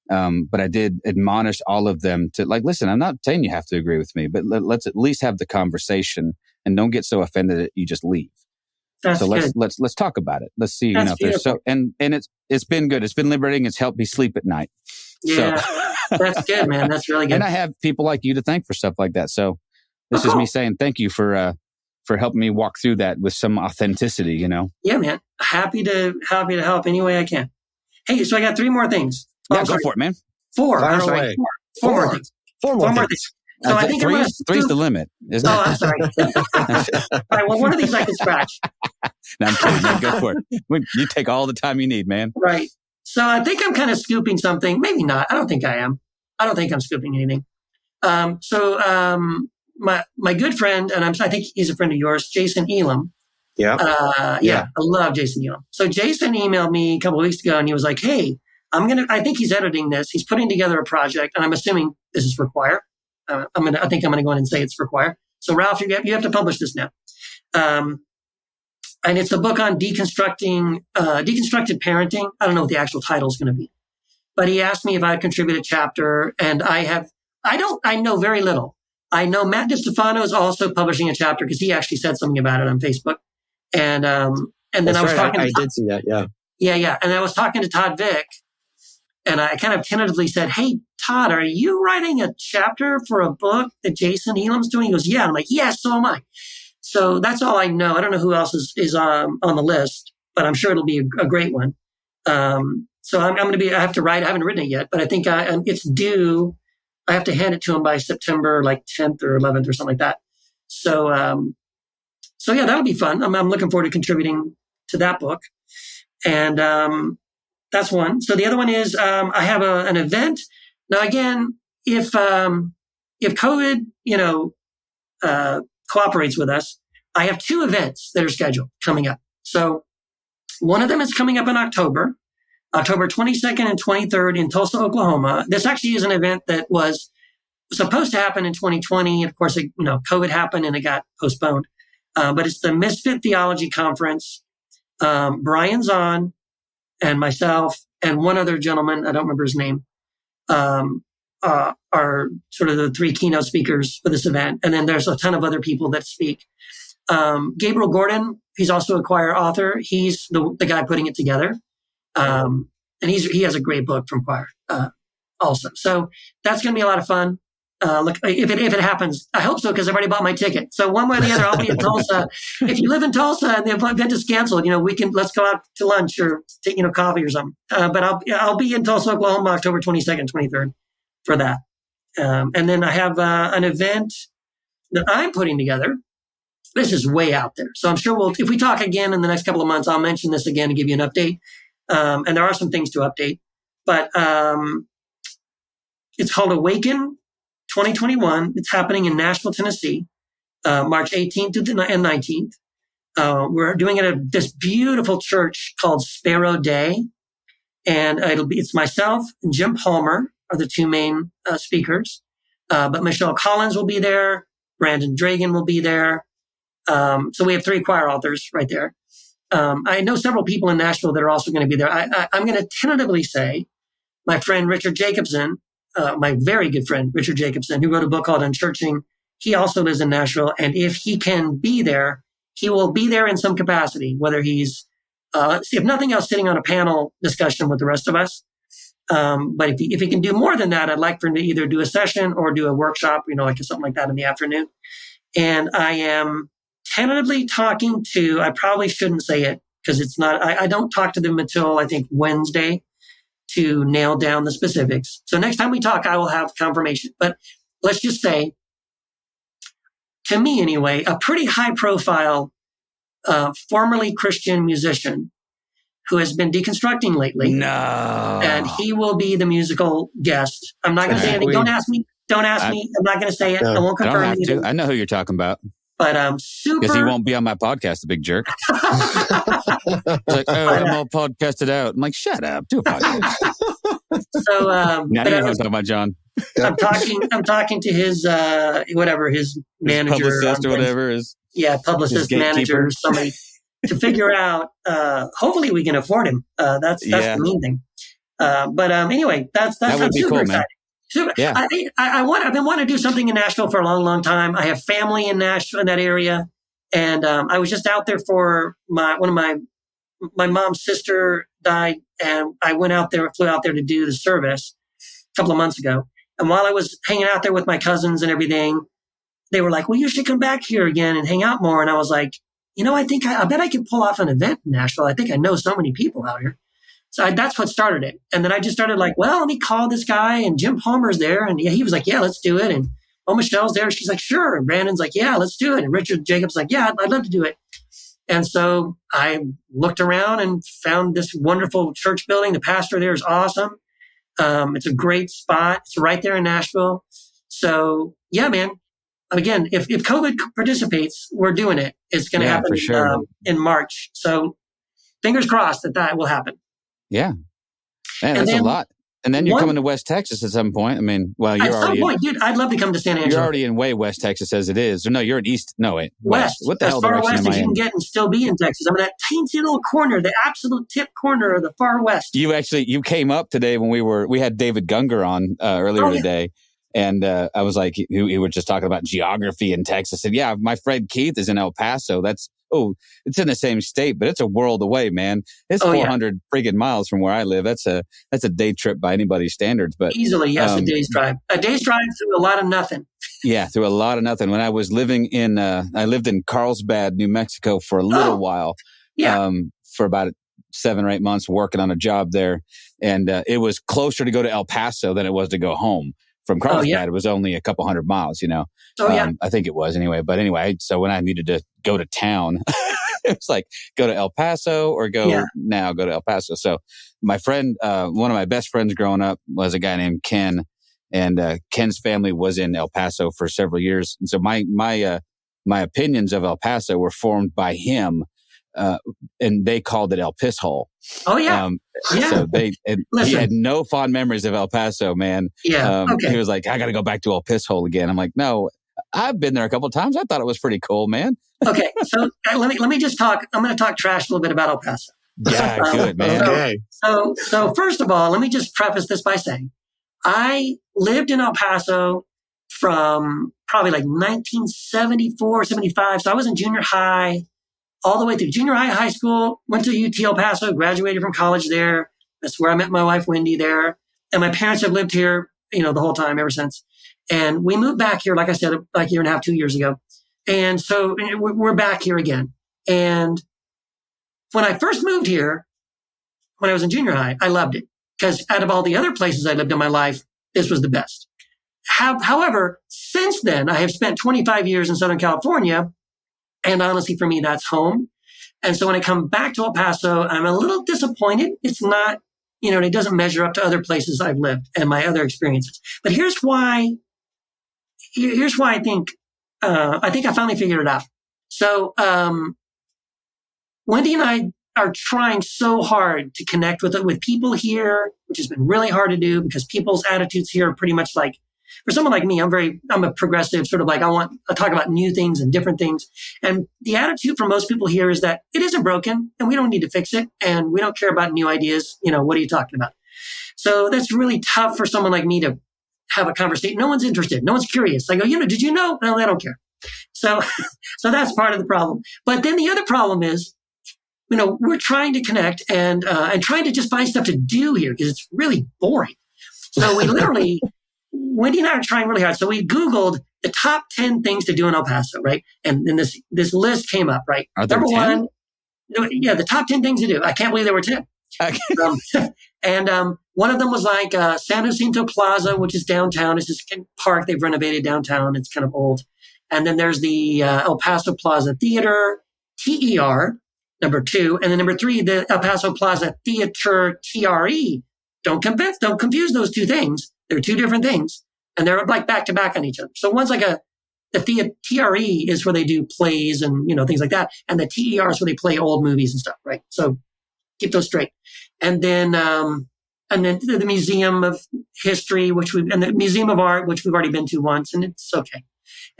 but I did admonish all of them to listen, I'm not saying you have to agree with me, but let's at least have the conversation and don't get so offended that you just leave. That's good. Let's talk about it. Let's see, That's if there's and it's been good. It's been liberating. It's helped me sleep at night. Yeah, so. That's good, man. That's really good. And I have people like you to thank for stuff like that. So this is me saying thank you for helping me walk through that with some authenticity. Yeah, man. Happy to help any way I can. Hey, so I got 3 more things. Go for it, man. 4. I'm sorry. 4 more things. 4 more things. So I think three's the limit, isn't it? I'm sorry. All right, well, one of these I can scratch. No, I'm kidding, man. Go for it. You take all the time you need, man. Right. So I think I'm kind of scooping something. Maybe not. I don't think I am. I don't think I'm scooping anything. My good friend, and I think he's a friend of yours, Jason Elam. Yeah. I love Jason Elam. So Jason emailed me a couple of weeks ago, and he was like, hey, I think he's editing this. He's putting together a project, and I'm assuming this is for choir. I think I'm going to go in and say it's for choir. So Ralph, you have to publish this now. And it's a book on deconstructed parenting. I don't know what the actual title is going to be, but he asked me if I would contribute a chapter, and I know very little. I know Matt DiStefano is also publishing a chapter because he actually said something about it on Facebook. And then I was talking. I did see that. Yeah. Yeah. And I was talking to Todd Vick, and I kind of tentatively said, hey, Todd, are you writing a chapter for a book that Jason Elam's doing? He goes, yeah. I'm like, yeah, so am I. So that's all I know. I don't know who else is on the list, but I'm sure it'll be a great one. So I'm going to be, I have to write, I haven't written it yet, but I think it's due. I have to hand it to him by September, like 10th or 11th or something like that. So yeah, that'll be fun. I'm looking forward to contributing to that book. And, that's one. So the other one is, I have an event. Now, again, if COVID, cooperates with us, I have 2 events that are scheduled coming up. So one of them is coming up in October 22nd and 23rd in Tulsa, Oklahoma. This actually is an event that was supposed to happen in 2020. Of course, COVID happened and it got postponed. But it's the Misfit Theology Conference. Brian Zahn and myself and one other gentleman, I don't remember his name, are sort of the 3 keynote speakers for this event. And then there's a ton of other people that speak. Gabriel Gordon, he's also a choir author. He's the guy putting it together. And he has a great book from choir, also. So that's going to be a lot of fun. Look, if it happens, I hope so, because I've already bought my ticket. So one way or the other, I'll be in Tulsa. If you live in Tulsa and the event is canceled, let's go out to lunch or take, coffee or something. But I'll be in Tulsa, Oklahoma, October 22nd, 23rd for that. And then I have an event that I'm putting together. This is way out there. So I'm sure if we talk again in the next couple of months, I'll mention this again and give you an update. And there are some things to update, but it's called Awaken 2021. It's happening in Nashville, Tennessee, March 18th and 19th. We're doing it at this beautiful church called Sparrow Day. And it's myself and Jim Palmer are the 2 main speakers. But Michelle Collins will be there. Brandon Dragan will be there. So we have 3 choir authors right there. I know several people in Nashville that are also going to be there. I'm going to tentatively say my friend Richard Jacobson, my very good friend Richard Jacobson, who wrote a book called Unchurching, he also lives in Nashville. And if he can be there, he will be there in some capacity, whether he's, if nothing else, sitting on a panel discussion with the rest of us. But if he can do more than that, I'd like for him to either do a session or do a workshop, like something like that in the afternoon. And I am tentatively talking to, I probably shouldn't say it because it's not, I don't talk to them until I think Wednesday to nail down the specifics. So next time we talk, I will have confirmation. But let's just say, to me anyway, a pretty high profile, formerly Christian musician who has been deconstructing lately. No. And he will be the musical guest. I'm not going to say anything. Don't ask me. I'm not going to say it. I won't confirm anything. I know who you're talking about. But I'm super. Because he won't be on my podcast, the big jerk. Like, I'm all podcasted out. I'm like, shut up, do a podcast. So, now you know what I'm talking about, John. I'm talking to his his manager, his publicist or whatever is. Yeah, publicist, manager, somebody to figure out. Hopefully, we can afford him. That's the main thing. But anyway, that would be super exciting. Man. Super. Yeah. I've been wanting to do something in Nashville for a long, long time. I have family in Nashville, in that area. And I was just out there for my mom's sister died. And I flew out there to do the service a couple of months ago. And while I was hanging out there with my cousins and everything, they were like, well, you should come back here again and hang out more. And I was like, I bet I could pull off an event in Nashville. I think I know so many people out here. So that's what started it. And then I just started like, well, let me call this guy. And Jim Palmer's there. And he was like, yeah, let's do it. And Michelle's there. She's like, sure. And Brandon's like, yeah, let's do it. And Richard Jacobs like, yeah, I'd love to do it. And so I looked around and found this wonderful church building. The pastor there is awesome. It's a great spot. It's right there in Nashville. So yeah, man. Again, if COVID participates, we're doing it. It's going to happen in March. So fingers crossed that will happen. Yeah. Man, that's a lot. And then you're coming to West Texas at some point. I mean, well, you're already... At some point, dude, I'd love to come to San Angelo. You're already in way West Texas as it is. Or no, you're in East... No, wait. West. What the hell as far direction west am I as you in? can get and still be in Texas. I'm in that tiny little corner, the absolute tip corner of the far west. You came up today when we had David Gunger on earlier today. And I was like, we were just talking about geography in Texas. And yeah, my friend Keith is in El Paso. It's in the same state, but it's a world away, man. It's 400 friggin' miles from where I live. That's a day trip by anybody's standards. But easily, yes, a day's drive. A day's drive through a lot of nothing. Yeah, through a lot of nothing. When I was living I lived in Carlsbad, New Mexico for a little while. Yeah. For about 7 or 8 months working on a job there. And it was closer to go to El Paso than it was to go home. From Carlsbad, It was only a couple 100 miles, I think it was anyway. But anyway, so when I needed to go to town, it was like, go to El Paso or go to El Paso. So my friend, one of my best friends growing up was a guy named Ken. And Ken's family was in El Paso for several years. And so my opinions of El Paso were formed by him. And they called it El Piss Hole. Oh, yeah. So he had no fond memories of El Paso, man. Yeah. He was like, I got to go back to El Piss Hole again. I'm like, no, I've been there a couple of times. I thought it was pretty cool, man. Okay. So let me just talk. I'm going to talk trash a little bit about El Paso. Yeah, good, man. Okay. So first of all, let me just preface this by saying I lived in El Paso from probably like 1974, 75. So I was in junior high. All the way through junior high, high school, went to UT El Paso, graduated from college there. That's where I met my wife, Wendy, there. And my parents have lived here, the whole time ever since. And we moved back here, like I said, like a year and a half, 2 years ago. And so we're back here again. And when I first moved here, when I was in junior high, I loved it because out of all the other places I lived in my life, this was the best. However, since then, I have spent 25 years in Southern California. And honestly, for me, that's home. And so when I come back to El Paso, I'm a little disappointed. It's not, it doesn't measure up to other places I've lived and my other experiences. But here's why I think I finally figured it out. So, Wendy and I are trying so hard to connect with people here, which has been really hard to do because people's attitudes here are pretty much like, for someone like me, I'm a progressive, sort of like I talk about new things and different things. And the attitude for most people here is that it isn't broken and we don't need to fix it. And we don't care about new ideas. What are you talking about? So that's really tough for someone like me to have a conversation. No one's interested. No one's curious. I go, did you know? No, they don't care. So that's part of the problem. But then the other problem is, we're trying to connect and trying to just find stuff to do here because it's really boring. So we literally, Wendy and I are trying really hard. So we Googled the top 10 things to do in El Paso, right? And then this list came up, right? Are there Number 10? One, the top 10 things to do. I can't believe there were 10. And one of them was like San Jacinto Plaza, which is downtown. It's this park they've renovated downtown. It's kind of old. And then there's the El Paso Plaza Theater, TER, number 2. And then number 3, the El Paso Plaza Theater, TRE. Don't confuse those two things. They're two different things. And they're like back to back on each other. So one's like the TRE is where they do plays and, things like that. And the TER is where they play old movies and stuff, right? So keep those straight. And then the Museum of History, and the Museum of Art, which we've already been to once, and it's okay.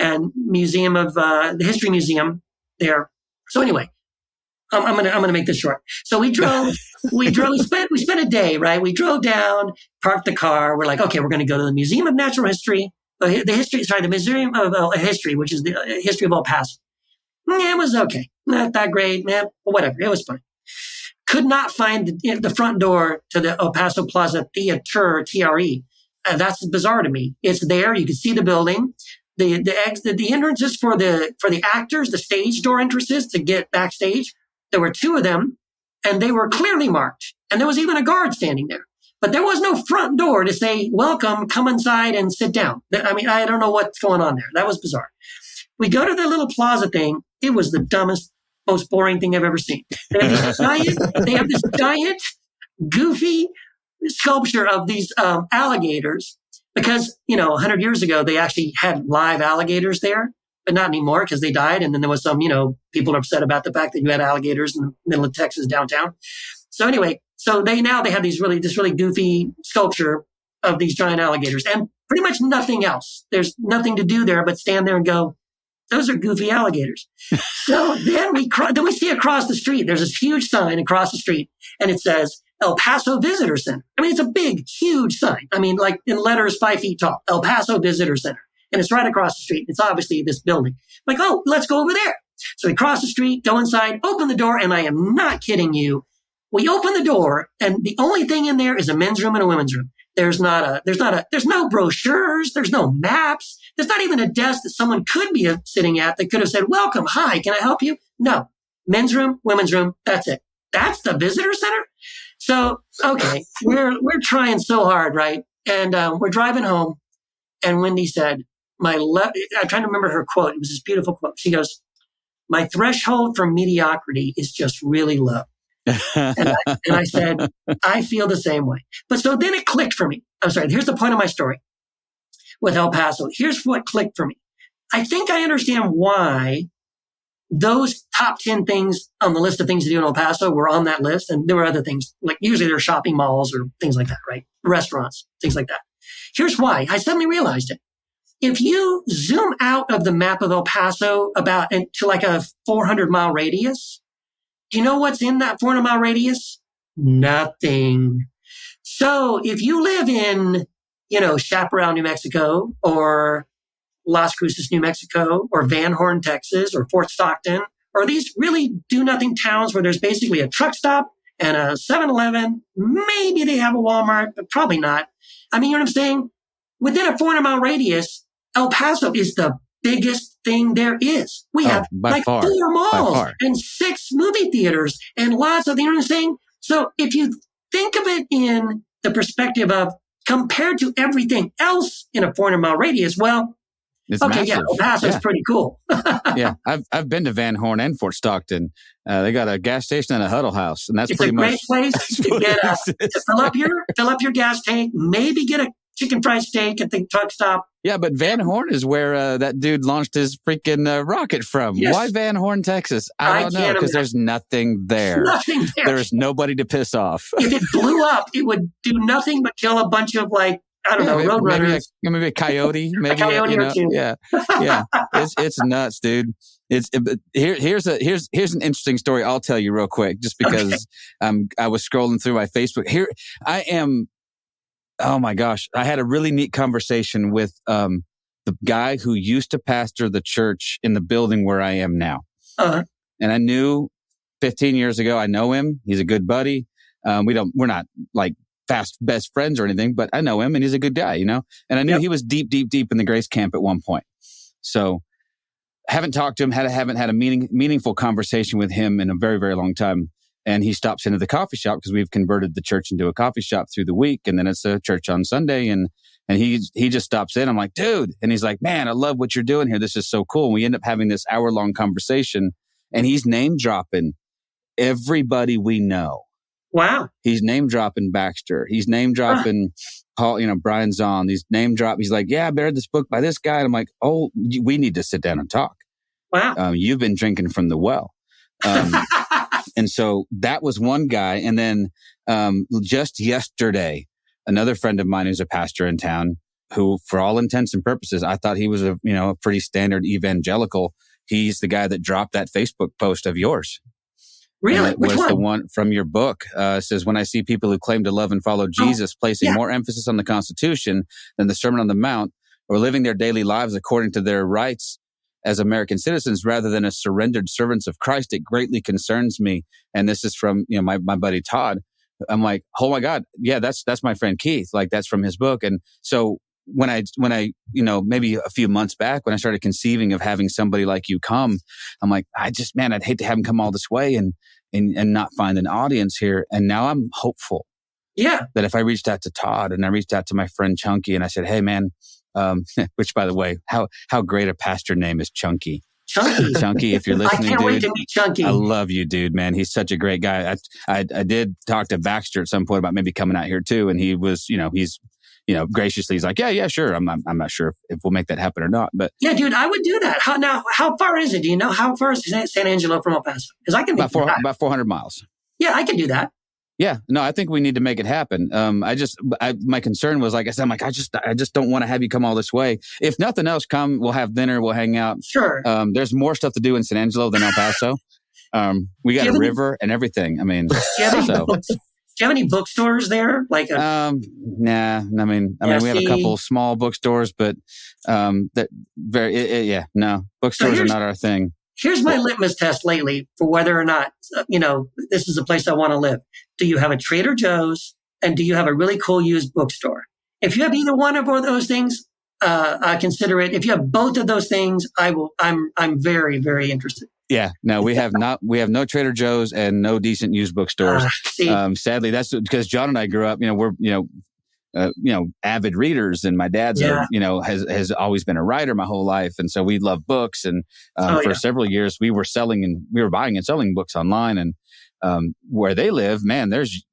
And Museum of, the History Museum there. So anyway, I'm gonna make this short. So we spent a day, right? We drove down, parked the car. We're like, okay, we're going to go to the Museum of Natural History, the Museum of History, which is the history of El Paso. It was okay. Not that great, man, but whatever. It was fine. Could not find the front door to the El Paso Plaza Theater, TRE. That's bizarre to me. It's there. You can see the building. The entrances for the actors, the stage door entrances to get backstage. There were 2 of them, and they were clearly marked. And there was even a guard standing there. But there was no front door to say, welcome, come inside and sit down. I don't know what's going on there. That was bizarre. We go to the little plaza thing. It was the dumbest, most boring thing I've ever seen. They have this giant, goofy sculpture of these alligators because, 100 years ago, they actually had live alligators there. But not anymore because they died. And then there was some, people upset about the fact that you had alligators in the middle of Texas downtown. So anyway, they have this really goofy sculpture of these giant alligators and pretty much nothing else. There's nothing to do there but stand there and go, those are goofy alligators. So then we see across the street, there's this huge sign across the street and it says El Paso Visitor Center. It's a big, huge sign. Like in letters 5 feet tall, El Paso Visitor Center. And it's right across the street. It's obviously this building. I'm like, oh, let's go over there. So we cross the street, go inside, open the door, and I am not kidding you. We open the door, and the only thing in there is a men's room and a women's room. There's no brochures. There's no maps. There's not even a desk that someone could be sitting at that could have said, welcome, hi, can I help you? No. Men's room, women's room, that's it. That's the visitor center? So, okay, we're trying so hard, right? And we're driving home, and Wendy said, I'm trying to remember her quote. It was this beautiful quote. She goes, my threshold for mediocrity is just really low. and I said, I feel the same way. But so then it clicked for me. I'm sorry, here's the point of my story with El Paso. Here's what clicked for me. I think I understand why those top 10 things on the list of things to do in El Paso were on that list. And there were other things, like usually there are shopping malls or things like that, right? Restaurants, things like that. Here's why. I suddenly realized it. If you zoom out of the map of El Paso to like a 400-mile radius, do you know what's in that 400-mile radius? Nothing. So if you live in, Chaparral, New Mexico, or Las Cruces, New Mexico, or Van Horn, Texas, or Fort Stockton, or these really do-nothing towns where there's basically a truck stop and a 7-Eleven. Maybe they have a Walmart, but probably not. I mean, you know what I'm saying? Within a 400-mile radius, El Paso is the biggest thing there is. We have like far, 4 malls and 6 movie theaters and lots of, you know what I'm saying? So if you think of it in the perspective of compared to everything else in a 400-mile radius, well, it's okay, massive. yeah, El Paso's pretty cool. Yeah, I've been to Van Horn and Fort Stockton. They got a gas station and a huddle house, and that's it's pretty much. It's a great place to get to fill up your gas tank, maybe get a chicken fried steak at the truck stop. Yeah, but Van Horn is where that dude launched his freaking rocket from. Yes. Why Van Horn, Texas? I don't know, because there's nothing there. Nothing there. There's nobody to piss off. If it blew up, it would do nothing but kill a bunch of road runners. Maybe a coyote. Maybe a coyote or two. Yeah. It's nuts, dude. Here's an interesting story I'll tell you real quick, just because I was scrolling through my Facebook. Here I am. Oh my gosh. I had a really neat conversation with the guy who used to pastor the church in the building where I am now. Uh-huh. And I knew 15 years ago, I know him. He's a good buddy. We're not like fast best friends or anything, but I know him and he's a good guy, And I knew he was deep in the Grace camp at one point. So haven't talked to him, haven't had a meaningful conversation with him in a very, very long time. And he stops into the coffee shop because we've converted the church into a coffee shop through the week. And then it's a church on Sunday. And he just stops in. I'm like, dude. And he's like, man, I love what you're doing here. This is so cool. And we end up having this hour-long conversation. And he's name dropping everybody we know. Wow. He's name dropping Baxter. He's name dropping Paul, Brian Zahn. He's like, yeah, I read this book by this guy. And I'm like, oh, we need to sit down and talk. Wow. You've been drinking from the well. And so that was one guy. And then just yesterday, another friend of mine who's a pastor in town, who for all intents and purposes, I thought he was a pretty standard evangelical. He's the guy that dropped that Facebook post of yours. Really? Which one? The one from your book. Says, when I see people who claim to love and follow Jesus placing more emphasis on the Constitution than the Sermon on the Mount, or living their daily lives according to their rights as American citizens rather than as surrendered servants of Christ, it greatly concerns me. And this is from, my buddy Todd. I'm like, oh my God. Yeah, that's my friend Keith. Like, that's from his book. And so when I, maybe a few months back, when I started conceiving of having somebody like you come, I'm like, I'd hate to have him come all this way and not find an audience here. And now I'm hopeful. Yeah. That if I reached out to Todd and I reached out to my friend Chunky and I said, hey man, which by the way, how great a pastor name is Chunky. Chunky, if you're listening, I can't wait to meet Chunky. I love you, dude, man. He's such a great guy. I did talk to Baxter at some point about maybe coming out here too. And he was, he's, graciously, he's like, yeah, sure. I'm not sure if we'll make that happen or not, but yeah, dude, I would do that. How far is it? Do you know how far is San Angelo from El Paso? Because I can make about 400 miles. Yeah, I can do that. Yeah, no, I think we need to make it happen. My concern was, like I said, I just don't want to have you come all this way. If nothing else, come, we'll have dinner, we'll hang out. Sure. There's more stuff to do in San Angelo than El Paso. We got a river and everything. I mean, do you have any bookstores there? Like nah. We have a couple small bookstores, but no, bookstores are not our thing. Here's my litmus test lately for whether or not, this is a place I want to live. Do you have a Trader Joe's and do you have a really cool used bookstore? If you have either one of those things, consider it. If you have both of those things, I'm very, very interested. Yeah, no, we have no Trader Joe's and no decent used bookstores. Sadly, that's because John and I grew up, we're, avid readers, and my dad's, has always been a writer my whole life. And so we love books. And for several years we were buying and selling books online. And where they live, man, there's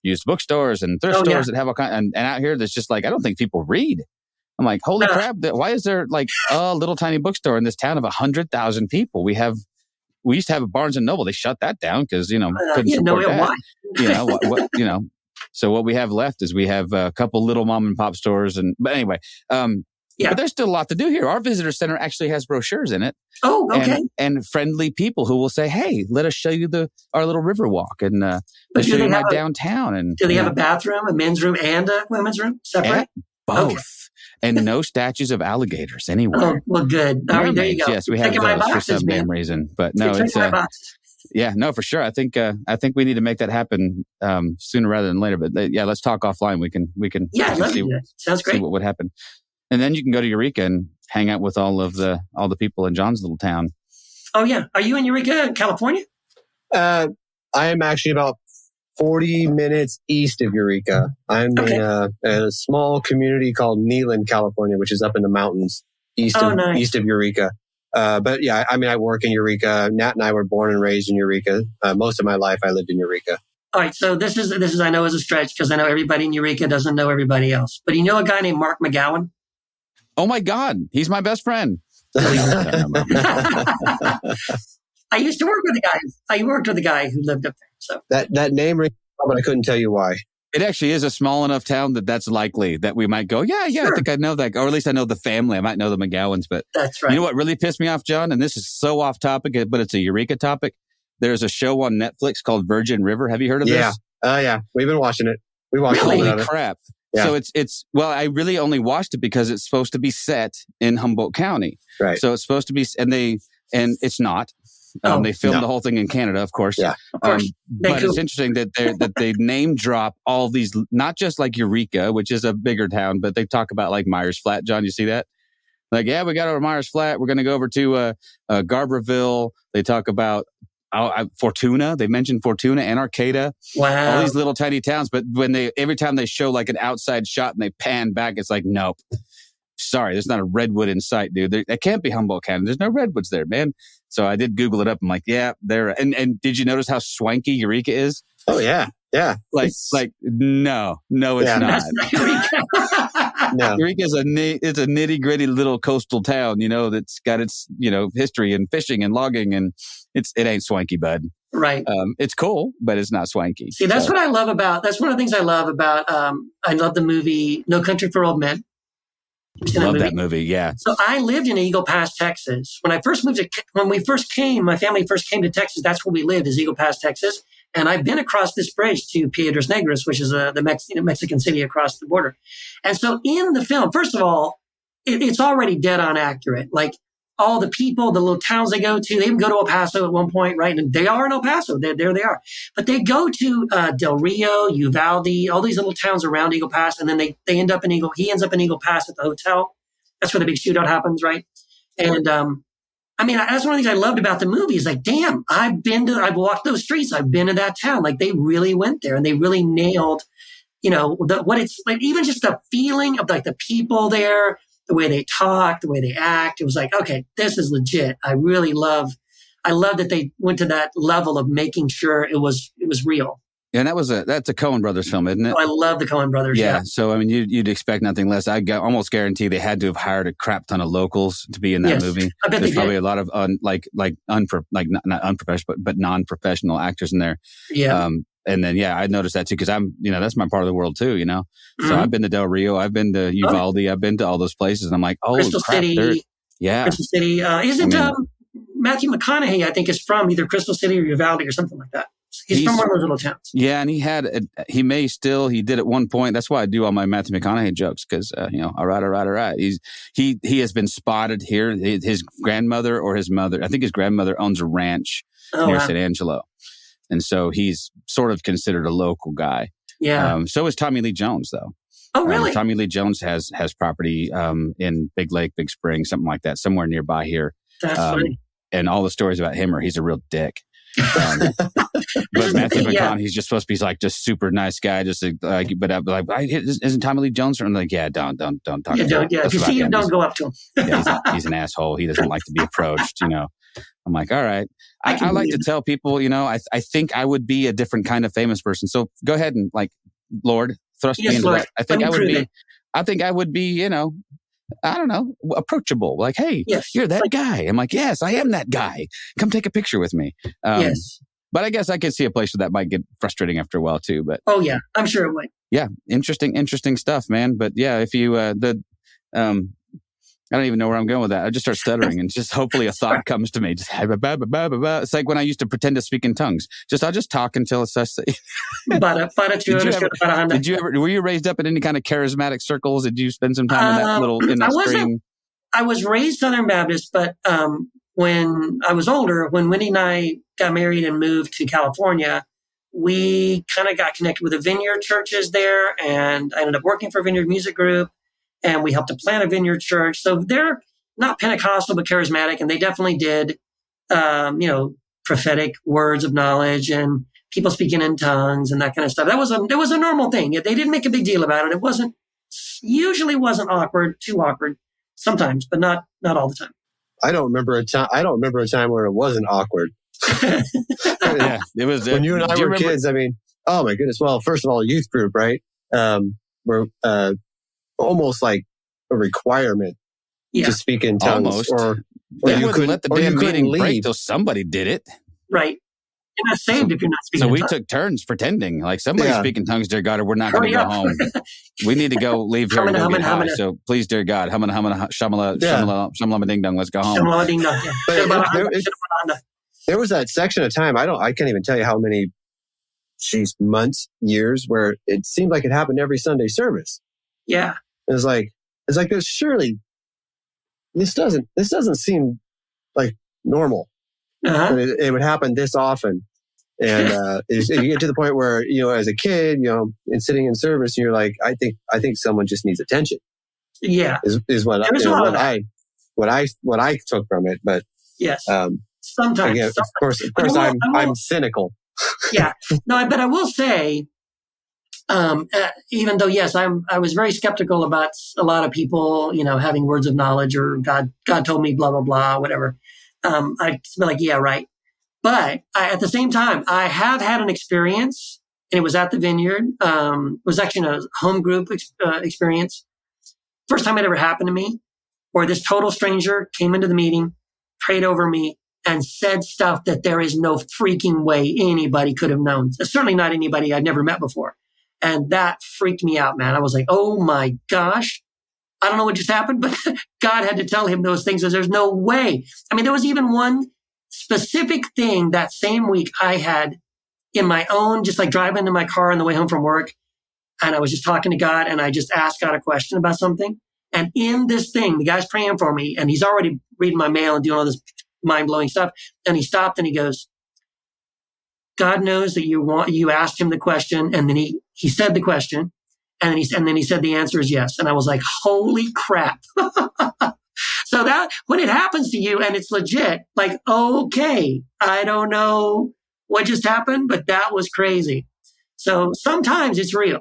used bookstores and thrift stores that have all kinds. And out here, there's just like, I don't think people read. I'm like, holy crap. Why is there like a little tiny bookstore in this town of 100,000 people? We used to have a Barnes and Noble. They shut that down because, couldn't support that. Why? So what we have left is we have a couple little mom and pop stores. But anyway, but there's still a lot to do here. Our visitor center actually has brochures in it. Oh, okay. And friendly people who will say, hey, let us show you our little river walk and let's show you my downtown. And do they have a bathroom, a men's room and a women's room separate? Both. Okay. And no statues of alligators anywhere. Oh, well, good. All right, there you go. Yes, we have those for some damn reason. But no, it's for sure. I think we need to make that happen sooner rather than later. But let's talk offline. We can sounds great. See what would happen, and then you can go to Eureka and hang out with all the people in John's little town. Oh yeah, are you in Eureka, California? I am actually about 40 minutes east of Eureka. I'm in a small community called Neyland, California, which is up in the mountains east of Eureka. But yeah, I mean, I work in Eureka. Nat and I were born and raised in Eureka. Most of my life, I lived in Eureka. All right. So this is I know is a stretch because I know everybody in Eureka doesn't know everybody else. But you know a guy named Mark McGowan? Oh my God. He's my best friend. I used to work with a guy. I worked with a guy who lived up there. So that name rings, but I couldn't tell you why. It actually is a small enough town that's likely that we might go, sure. I think I know that, or at least I know the family. I might know the McGowans, but that's right. You know what really pissed me off, John? And this is so off topic, but it's a Eureka topic. There's a show on Netflix called Virgin River. Have you heard of this? Yeah. We've been watching it. We watched all of it. Holy crap. Yeah. So I really only watched it because it's supposed to be set in Humboldt County. Right. So it's supposed to be, and it's not. They filmed the whole thing in Canada, of course. Yeah, of course. But it's interesting that they name drop all these, not just like Eureka, which is a bigger town, but they talk about like Myers Flat. John, you see that? Like, yeah, we got over Myers Flat. We're going to go over to Garberville. They talk about Fortuna. They mentioned Fortuna and Arcata. Wow. All these little tiny towns. But every time they show like an outside shot and they pan back, it's like, nope. Sorry, there's not a redwood in sight, dude. That can't be Humboldt County. There's no redwoods there, man. So I did Google it up. I'm like, yeah, there. And did you notice how swanky Eureka is? Oh yeah, yeah. Like no, it's not. No. Eureka is it's a nitty gritty little coastal town, that's got its history and fishing and logging, and it ain't swanky, bud. Right. It's cool, but it's not swanky. See, that's what I love about. That's one of the things I love about. I love the movie No Country for Old Men. Love that movie, yeah. So I lived in Eagle Pass, Texas. When we first came, my family first came to Texas. That's where we lived, is Eagle Pass, Texas. And I've been across this bridge to Piedras Negras, which is the Mexican city across the border. And so in the film, first of all, it's already dead on accurate. Like all the people, the little towns they go to, they even go to El Paso at one point, right? And they are in El Paso. There they are. But they go to Del Rio, Uvalde, all these little towns around Eagle Pass. And then they end up in he ends up in Eagle Pass at the hotel. That's where the big shootout happens, right? And that's one of the things I loved about the movie is like, damn, I've walked those streets. I've been to that town. Like they really went there and they really nailed, what it's like, even just the feeling of like the people there, the way they talk, the way they act. It was like, okay, this is legit. I love that they went to that level of making sure it was real. Yeah, and that's a Coen Brothers film, isn't it? Oh, I love the Coen Brothers. Yeah. So, I mean, you'd expect nothing less. Almost guarantee they had to have hired a crap ton of locals to be in that movie. I bet There's probably did. a lot of not unprofessional, but non-professional actors in there. Yeah. And then, I noticed that too, because I'm, that's my part of the world too, Mm-hmm. So I've been to Del Rio, I've been to Uvalde, I've been to all those places, and I'm like, oh, Crystal crap, City. Yeah. Crystal City. Matthew McConaughey, I think, is from either Crystal City or Uvalde or something like that. He's from one of those little towns. Yeah, and he did at one point. That's why I do all my Matthew McConaughey jokes, because, all right. He has been spotted here. His grandmother or his mother, I think his grandmother owns a ranch near San Angelo. And so he's sort of considered a local guy. Yeah. So is Tommy Lee Jones, though. Oh, really? Tommy Lee Jones has property in Big Lake, Big Spring, something like that, somewhere nearby here. That's funny. And all the stories about him are he's a real dick. But Matthew McConaughey, he's just supposed to be like just super nice guy, just like. But I'm like, isn't Tommy Lee Jones? And I'm like, yeah, don't talk. Yeah, don't. Yeah, if you see him, don't go up to him. He's an asshole. He doesn't like to be approached. I'm like, all right. I like to tell people, I think I would be a different kind of famous person. So go ahead and Lord, thrust me into that. I think I would be, I don't know, approachable. Like, hey, you're that guy. I'm like, yes, I am that guy. Come take a picture with me. Yes. But I guess I could see a place where that might get frustrating after a while too. But oh yeah, I'm sure it would. Yeah, interesting stuff, man. But yeah, if you I don't even know where I'm going with that. I just start stuttering and just hopefully a thought comes to me. Just it's like when I used to pretend to speak in tongues. I'll just talk until it's such. Did you ever? Were you raised up in any kind of charismatic circles? Did you spend some time in that stream? I was raised Southern Baptist, but when I was older, when Wendy and I got married and moved to California, we kind of got connected with the Vineyard churches there, and I ended up working for Vineyard Music Group. And we helped to plant a Vineyard church. So they're not Pentecostal, but charismatic. And they definitely did, prophetic words of knowledge and people speaking in tongues and that kind of stuff. That was a normal thing. They didn't make a big deal about it. It usually wasn't too awkward sometimes, but not all the time. I don't remember a time where it wasn't awkward. Yeah, it was. When you and I were kids, I mean, oh my goodness. Well, first of all, youth group, right? We're, almost like a requirement to speak in tongues, almost. or they you wouldn't let the damn meeting leave. break till somebody did it. Right. You're not saved if you're not speaking. So we took turns pretending like somebody's speaking tongues, dear God, or we're not going to go home. We need to go leave here and go get high. So please, dear God, shamala ding dong, let's go home. Shamala ding dong. There was that section of time. I can't even tell you how many months, years, where it seemed like it happened every Sunday service. Yeah. It's like this. Surely, this doesn't seem like normal. Uh-huh. It would happen this often, and you get to the point where as a kid, and sitting in service, you're like, I think someone just needs attention. Yeah, is what I took from it. But yes, sometimes. Again, of course, I'm cynical. Yeah, no, but I will say. Even though, yes, I was very skeptical about a lot of people, having words of knowledge or God told me blah, blah, blah, whatever. I'd be like, yeah, right. But at the same time, I have had an experience, and it was at the Vineyard. It was actually a home group experience. First time it ever happened to me, where this total stranger came into the meeting, prayed over me, and said stuff that there is no freaking way anybody could have known. Certainly not anybody I'd never met before. And that freaked me out, man. I was like, oh my gosh. I don't know what just happened, but God had to tell him those things. There's no way. I mean, there was even one specific thing that same week I had in my own, just like driving in my car on the way home from work. And I was just talking to God, and I just asked God a question about something. And in this thing, the guy's praying for me, and he's already reading my mail and doing all this mind-blowing stuff. And he stopped and he goes, God knows that you asked him the question, and then he said the question, and then he said the answer is yes. And I was like, holy crap. So that when it happens to you and it's legit, like, okay, I don't know what just happened, but that was crazy. So sometimes it's real.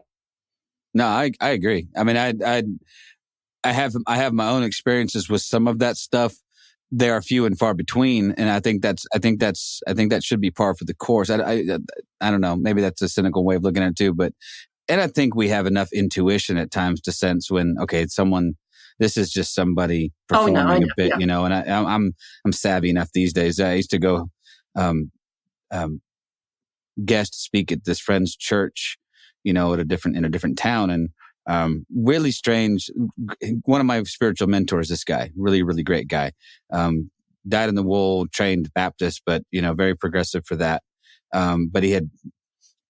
No, I agree. I mean, I have my own experiences with some of that stuff. They are few and far between, and I think that should be par for the course. I don't know. Maybe that's a cynical way of looking at it too, and I think we have enough intuition at times to sense when this is just somebody performing a bit, And I'm savvy enough these days. I used to go guest speak at this friend's church, in a different town, and really strange. One of my spiritual mentors, this guy, really, really great guy, dyed in the wool, trained Baptist, but, very progressive for that. But he had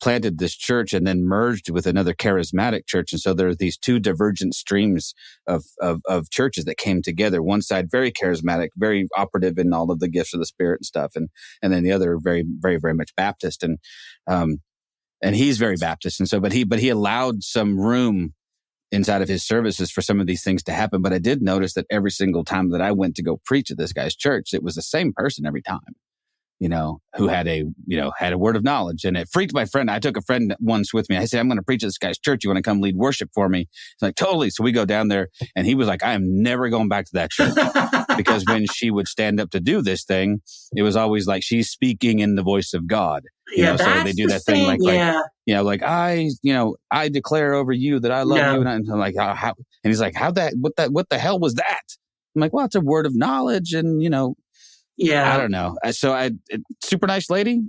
planted this church and then merged with another charismatic church. And so there are these two divergent streams of churches that came together. One side, very charismatic, very operative in all of the gifts of the Spirit and stuff. And then the other, very, very, very much Baptist. And he's very Baptist. And so, but he allowed some room inside of his services for some of these things to happen. But I did notice that every single time that I went to go preach at this guy's church, it was the same person every time, who had a word of knowledge. And it freaked my friend. I took a friend once with me. I said, I'm going to preach at this guy's church. You want to come lead worship for me? He's like, totally. So we go down there and he was like, I am never going back to that church. Because when she would stand up to do this thing, it was always like she's speaking in the voice of God. So they do that thing like I declare over you that I love you. And I'm like, how? And he's like, what the hell was that? I'm like, well, it's a word of knowledge. And, I don't know. So super nice lady,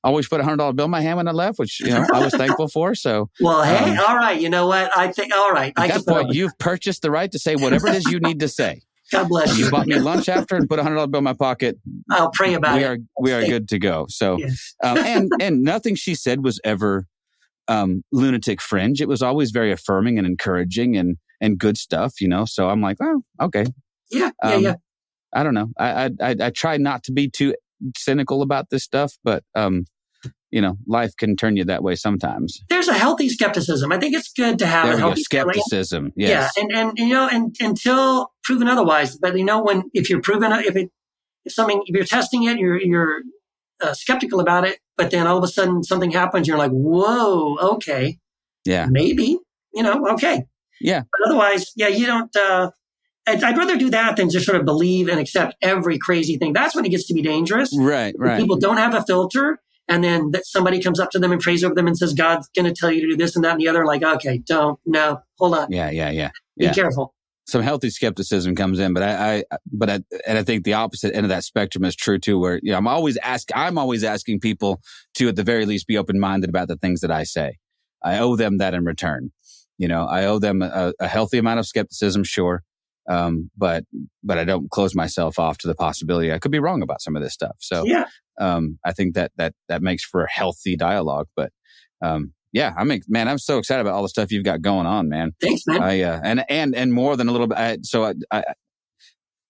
always put $100 bill in my hand when I left, which, I was thankful for. So, well, hey, all right. You know what? I think, all right. At that point, you've purchased the right to say whatever it is you need to say. God bless you. You bought me lunch after and put $100 bill in my pocket. I'll pray about it. We are good to go. So, yes. and nothing she said was ever lunatic fringe. It was always very affirming and encouraging and good stuff, So I'm like, oh, okay. Yeah. I don't know. I try not to be too cynical about this stuff, but life can turn you that way sometimes. There's a healthy skepticism. I think it's good to have a healthy skepticism. Yes. Yeah, and until proven otherwise. But if you're proven, if you're testing it, you're skeptical about it. But then all of a sudden something happens, you're like, whoa, okay, yeah, maybe, okay, yeah. But otherwise, you don't. I'd rather do that than just sort of believe and accept every crazy thing. That's when it gets to be dangerous. Right. When people don't have a filter. And then somebody comes up to them and prays over them and says, God's going to tell you to do this and that and the other. Like, okay, no, hold on. Yeah. Be careful. Some healthy skepticism comes in, but I think the opposite end of that spectrum is true too, where, I'm always asking people to, at the very least, be open-minded about the things that I say. I owe them that in return. I owe them a healthy amount of skepticism, sure. But I don't close myself off to the possibility I could be wrong about some of this stuff. So, yeah. I think that makes for a healthy dialogue, but, I'm so excited about all the stuff you've got going on, man. Thanks, man. And more than a little bit.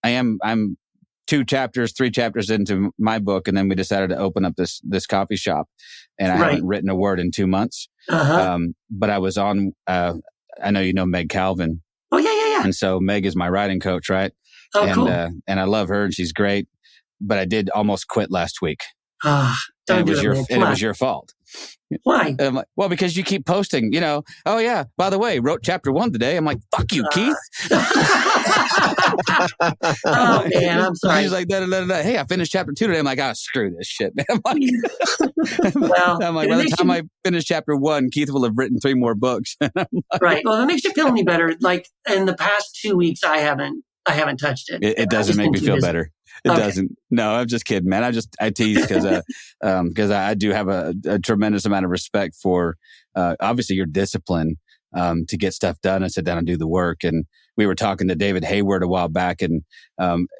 I'm 3 chapters into my book, and then we decided to open up this coffee shop, and I haven't written a word in 2 months. But I was on, I know you know Meg Calvin. Oh yeah. And so Meg is my writing coach, right? Oh, cool. And I love her, and she's great. But I did almost quit last week. It was your fault. Why? Well, because you keep posting, oh yeah, by the way, wrote chapter 1 today. I'm like, fuck you, Keith. Oh man, I'm sorry. She's like, hey, I finished chapter 2 today. I'm like, screw this shit, man. I'm like, by the time I finish chapter 1, Keith will have written 3 more books. Right. Well, if it makes you feel any better, like in the past 2 weeks, I haven't touched it. It doesn't make me feel better. It doesn't. No, I'm just kidding, man. I tease because I do have a tremendous amount of respect for obviously your discipline to get stuff done and sit down and do the work. And we were talking to David Hayward a while back, and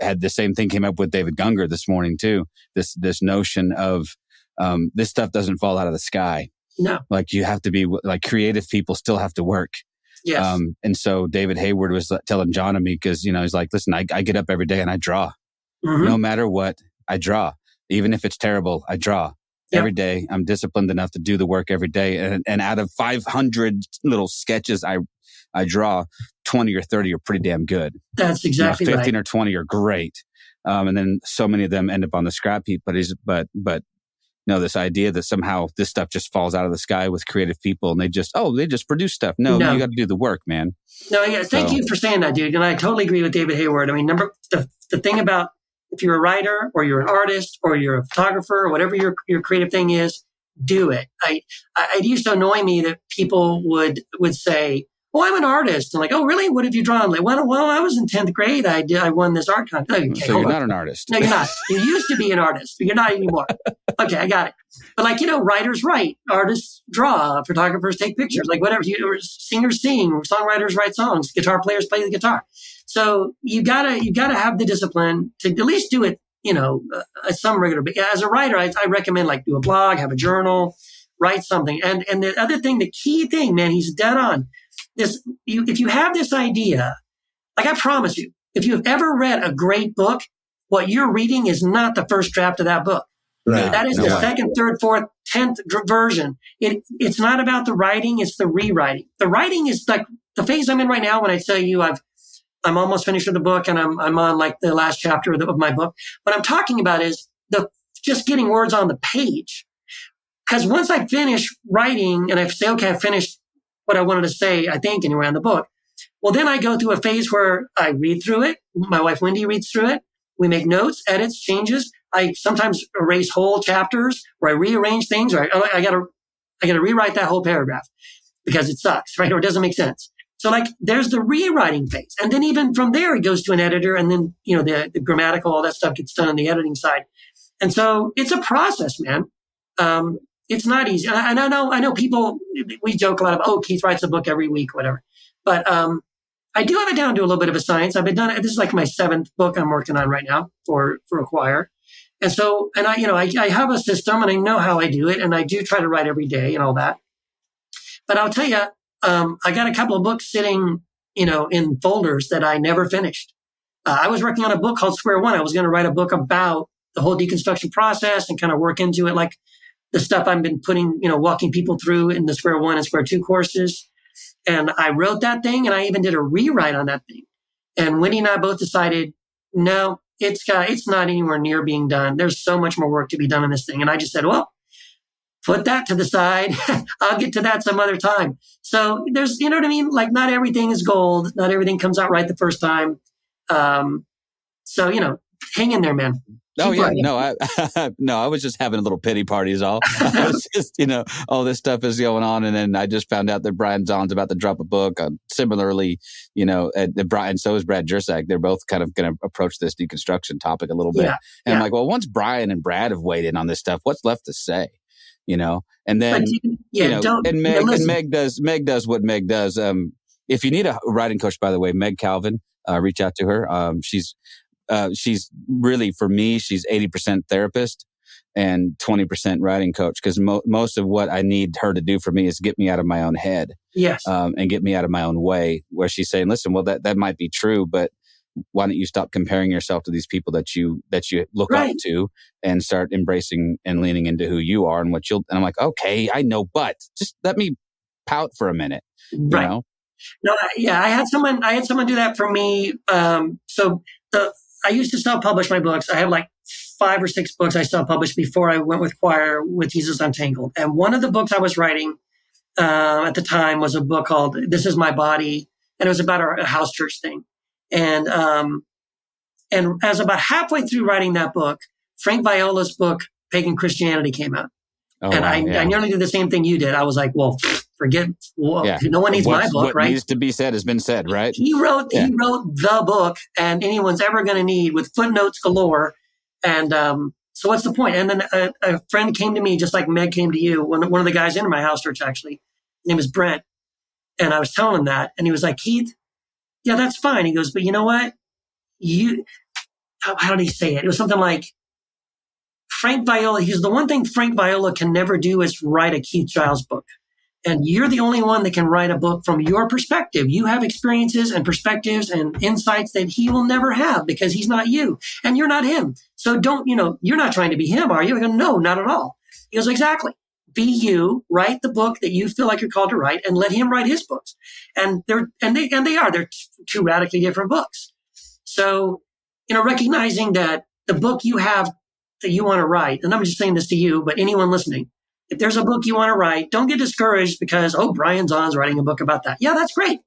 had the same thing came up with David Gunger this morning too. This notion of this stuff doesn't fall out of the sky. No, like you have to be like creative people still have to work. Yes. And so David Hayward was telling John and me, because he's like, listen, I get up every day and I draw. Mm-hmm. No matter what, I draw. Even if it's terrible, I draw. Yep. Every day. I'm disciplined enough to do the work every day. And out of 500 little sketches I draw, 20 or 30 are pretty damn good. That's exactly 15 right. or 20 are great. And then so many of them end up on the scrap heap. But this idea that somehow this stuff just falls out of the sky with creative people and they just produce stuff. No, you got to do the work, man. No, yeah. Thank you for saying that, dude. And I totally agree with David Hayward. I mean, the thing about, if you're a writer or you're an artist or you're a photographer or whatever your creative thing is, do it. It used to annoy me that people would say, "Oh, I'm an artist." I'm like, "Oh, really? What have you drawn?" Like, well, I was in 10th grade. I won this art contest. Okay, so you're not an artist. No, you're not. You used to be an artist, but you're not anymore. Okay, I got it. But writers write, artists draw, photographers take pictures, like whatever. Singers sing, songwriters write songs, guitar players play the guitar. So you gotta have the discipline to at least do it, at some regular. But as a writer, I recommend do a blog, have a journal, write something. And the other thing, the key thing, man, he's dead on. If you have this idea, I promise you, if you've ever read a great book, what you're reading is not the first draft of that book. Right. That is the second, third, fourth, 10th version. It's not about the writing; it's the rewriting. The writing is like the phase I'm in right now, when I tell you I'm almost finished with the book and I'm on like the last chapter of my book, what I'm talking about is just getting words on the page. Because once I finish writing and I say, okay, I finished what I wanted to say, I think anyway, on the book. Well, then I go through a phase where I read through it. My wife, Wendy, reads through it. We make notes, edits, changes. I sometimes erase whole chapters or I rearrange things, or I got to rewrite that whole paragraph because it sucks, right? Or it doesn't make sense. So like there's the rewriting phase. And then even from there, it goes to an editor. And then, the grammatical, all that stuff gets done on the editing side. And so it's a process, man. It's not easy. And I know people, we joke a lot about, Keith writes a book every week, whatever. But I do have it down to a little bit of a science. This is like my 7th book I'm working on right now for a choir. And so, and I have a system and I know how I do it. And I do try to write every day and all that. But I'll tell you, I got a couple of books sitting, in folders that I never finished. I was working on a book called Square One. I was going to write a book about the whole deconstruction process and kind of work into it like the stuff I've been putting, walking people through in the Square One and Square Two courses. And I wrote that thing and I even did a rewrite on that thing. And Wendy and I both decided, no, it's not anywhere near being done. There's so much more work to be done on this thing. And I just said, well, put that to the side. I'll get to that some other time. So there's, you know what I mean? Like not everything is gold. Not everything comes out right the first time. So, hang in there, man. Oh yeah, no, I was just having a little pity party is all. I was just, all this stuff is going on. And then I just found out that Brian Zahn's about to drop a book. Similarly, and so is Brad Jersak. They're both kind of going to approach this deconstruction topic a little bit. And I'm like, well, once Brian and Brad have weighed in on this stuff, what's left to say? And then, Meg does what Meg does. If you need a writing coach, by the way, Meg Calvin, reach out to her. She's really, for me, she's 80% therapist and 20% writing coach. Cause most of what I need her to do for me is get me out of my own head. Yes. And get me out of my own way, where she's saying, listen, well, that might be true, but why don't you stop comparing yourself to these people that you look up to and start embracing and leaning into who you are and what and I'm like, okay, I know, but just let me pout for a minute. Right. No, I had someone do that for me. I used to self-publish my books. I have like 5 or 6 books I self-published before I went with choir with Jesus Untangled. And one of the books I was writing at the time was a book called This Is My Body. And it was about a house church thing. And as about halfway through writing that book, Frank Viola's book, Pagan Christianity, came out. Oh, and I nearly did the same thing you did. I was like, well, no one needs my book, right? What needs to be said has been said, right? He wrote the book and anyone's ever going to need with footnotes galore. And so what's the point? And then a friend came to me, just like Meg came to you, one of the guys in my house church, actually. His name is Brent. And I was telling him that. And he was like, Keith, yeah, that's fine. He goes, but you know what? How did he say it? It was something like, Frank Viola, the one thing Frank Viola can never do is write a Keith Giles book. And you're the only one that can write a book from your perspective. You have experiences and perspectives and insights that he will never have because he's not you and you're not him. So you're not trying to be him, are you? I go, no, not at all. He goes, exactly. Be you, write the book that you feel like you're called to write and let him write his books. And they're two radically different books. So, recognizing that the book you have that you want to write, and I'm just saying this to you, but anyone listening, if there's a book you want to write, don't get discouraged because, Brian Zahn's writing a book about that. Yeah, that's great.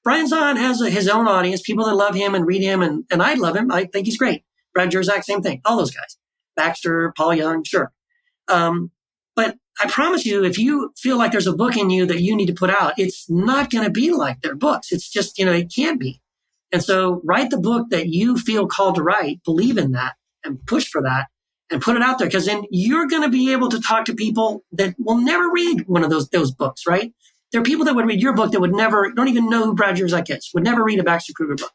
Brian Zahn has his own audience, people that love him and read him, and I love him. I think he's great. Brad Jersak, same thing. All those guys. Baxter, Paul Young, sure. But I promise you, if you feel like there's a book in you that you need to put out, it's not going to be like their books. It's just, it can't be. And so write the book that you feel called to write, believe in that, and push for that. And put it out there, because then you're going to be able to talk to people that will never read one of those books, right? There are people that would read your book that don't even know who Brad Jersak is, would never read a Baxter Kruger book.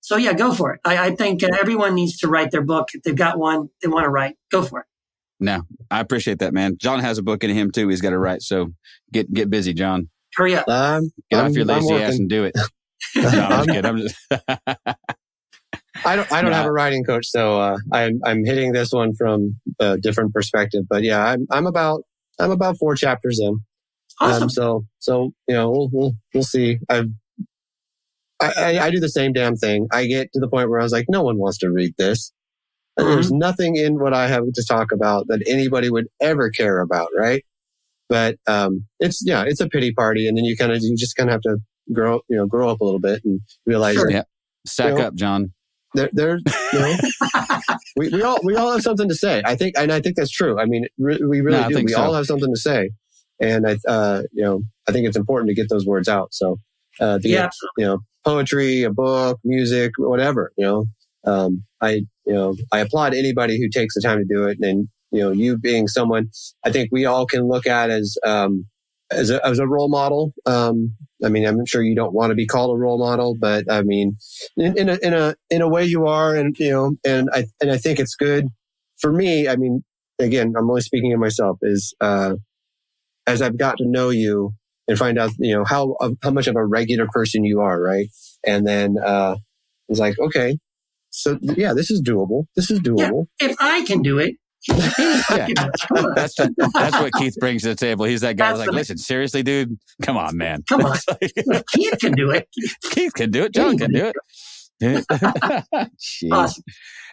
So yeah, go for it. I think everyone needs to write their book. If they've got one they want to write, go for it. No, I appreciate that, man. John has a book in him too. He's got to write. So get busy, John. Hurry up. Get off your lazy ass and do it. No, I'm just kidding. I don't have a writing coach, so I'm hitting this one from a different perspective. But yeah, I'm about 4 chapters in. Awesome. So we'll see. I do the same damn thing. I get to the point where I was like, no one wants to read this. There's nothing in what I have to talk about that anybody would ever care about, right? But it's a pity party, and then you just kind of have to grow up a little bit and realize that, Sack up, John. There's we all have something to say. I think that's true. I mean, we really do. We all have something to say, and I think it's important to get those words out. So, poetry, a book, music, whatever. I applaud anybody who takes the time to do it. And you being someone, I think we all can look at as a role model. I mean, I'm sure you don't want to be called a role model, but I mean, in a way you are, and I think it's good for me. I mean, again, I'm only speaking of myself. Is as I've got to know you and find out, how much of a regular person you are, right? And then it's like, okay, so yeah, this is doable. Yeah, if I can do it. That's what Keith brings to the table. He's that guy who's like, listen, seriously, dude, come on, man. Come on. Keith can do it. Keith can do it. John can do it. Awesome.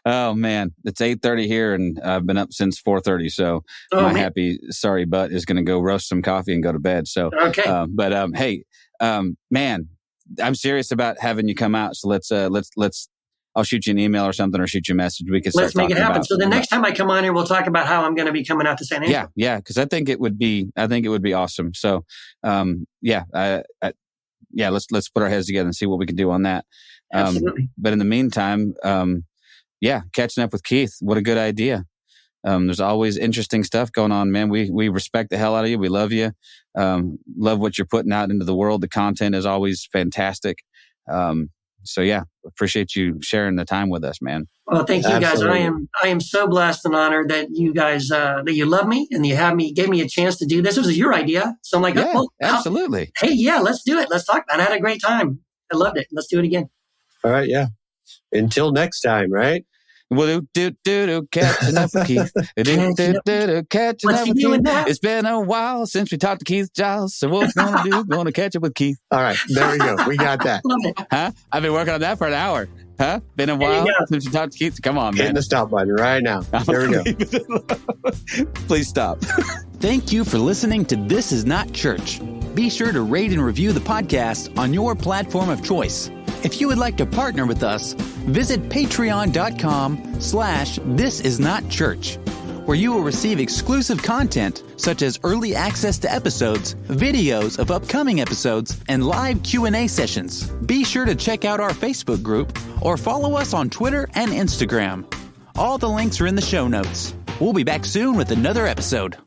Oh man, it's 8:30 here, and I've been up since 4:30. So happy sorry butt is going to go roast some coffee and go to bed. So okay. Hey, man, I'm serious about having you come out. So let's. I'll shoot you an email or something, or shoot you a message. We can let's make it happen. So the next time I come on here, we'll talk about how I'm going to be coming out to San Angelo. Yeah, because I think it would be awesome. So, let's put our heads together and see what we can do on that. Absolutely. But in the meantime, catching up with Keith, what a good idea. There's always interesting stuff going on, man. We respect the hell out of you. We love you. Love what you're putting out into the world. The content is always fantastic. So yeah, appreciate you sharing the time with us, man. Well, thank you guys. I am so blessed and honored that you guys that you love me and you gave me a chance to do this. This was your idea, so I'm like, absolutely. Hey, yeah, let's do it. Let's talk. I had a great time. I loved it. Let's do it again. All right, yeah. Until next time, right? Well, catching up with Keith. Catching up with Keith. It's been a while since we talked to Keith Giles, so what we're going to do, we're going to catch up with Keith. All right, there we go. We got that. Love it. Huh? I've been working on that for an hour. Huh? Been a while since we talked to Keith. Come on, man. Hitting the stop button right now. There we go. Please stop. Thank you for listening to This Is Not Church. Be sure to rate and review the podcast on your platform of choice. If you would like to partner with us, visit patreon.com/thisisnotchurch, where you will receive exclusive content such as early access to episodes, videos of upcoming episodes, and live Q&A sessions. Be sure to check out our Facebook group or follow us on Twitter and Instagram. All the links are in the show notes. We'll be back soon with another episode.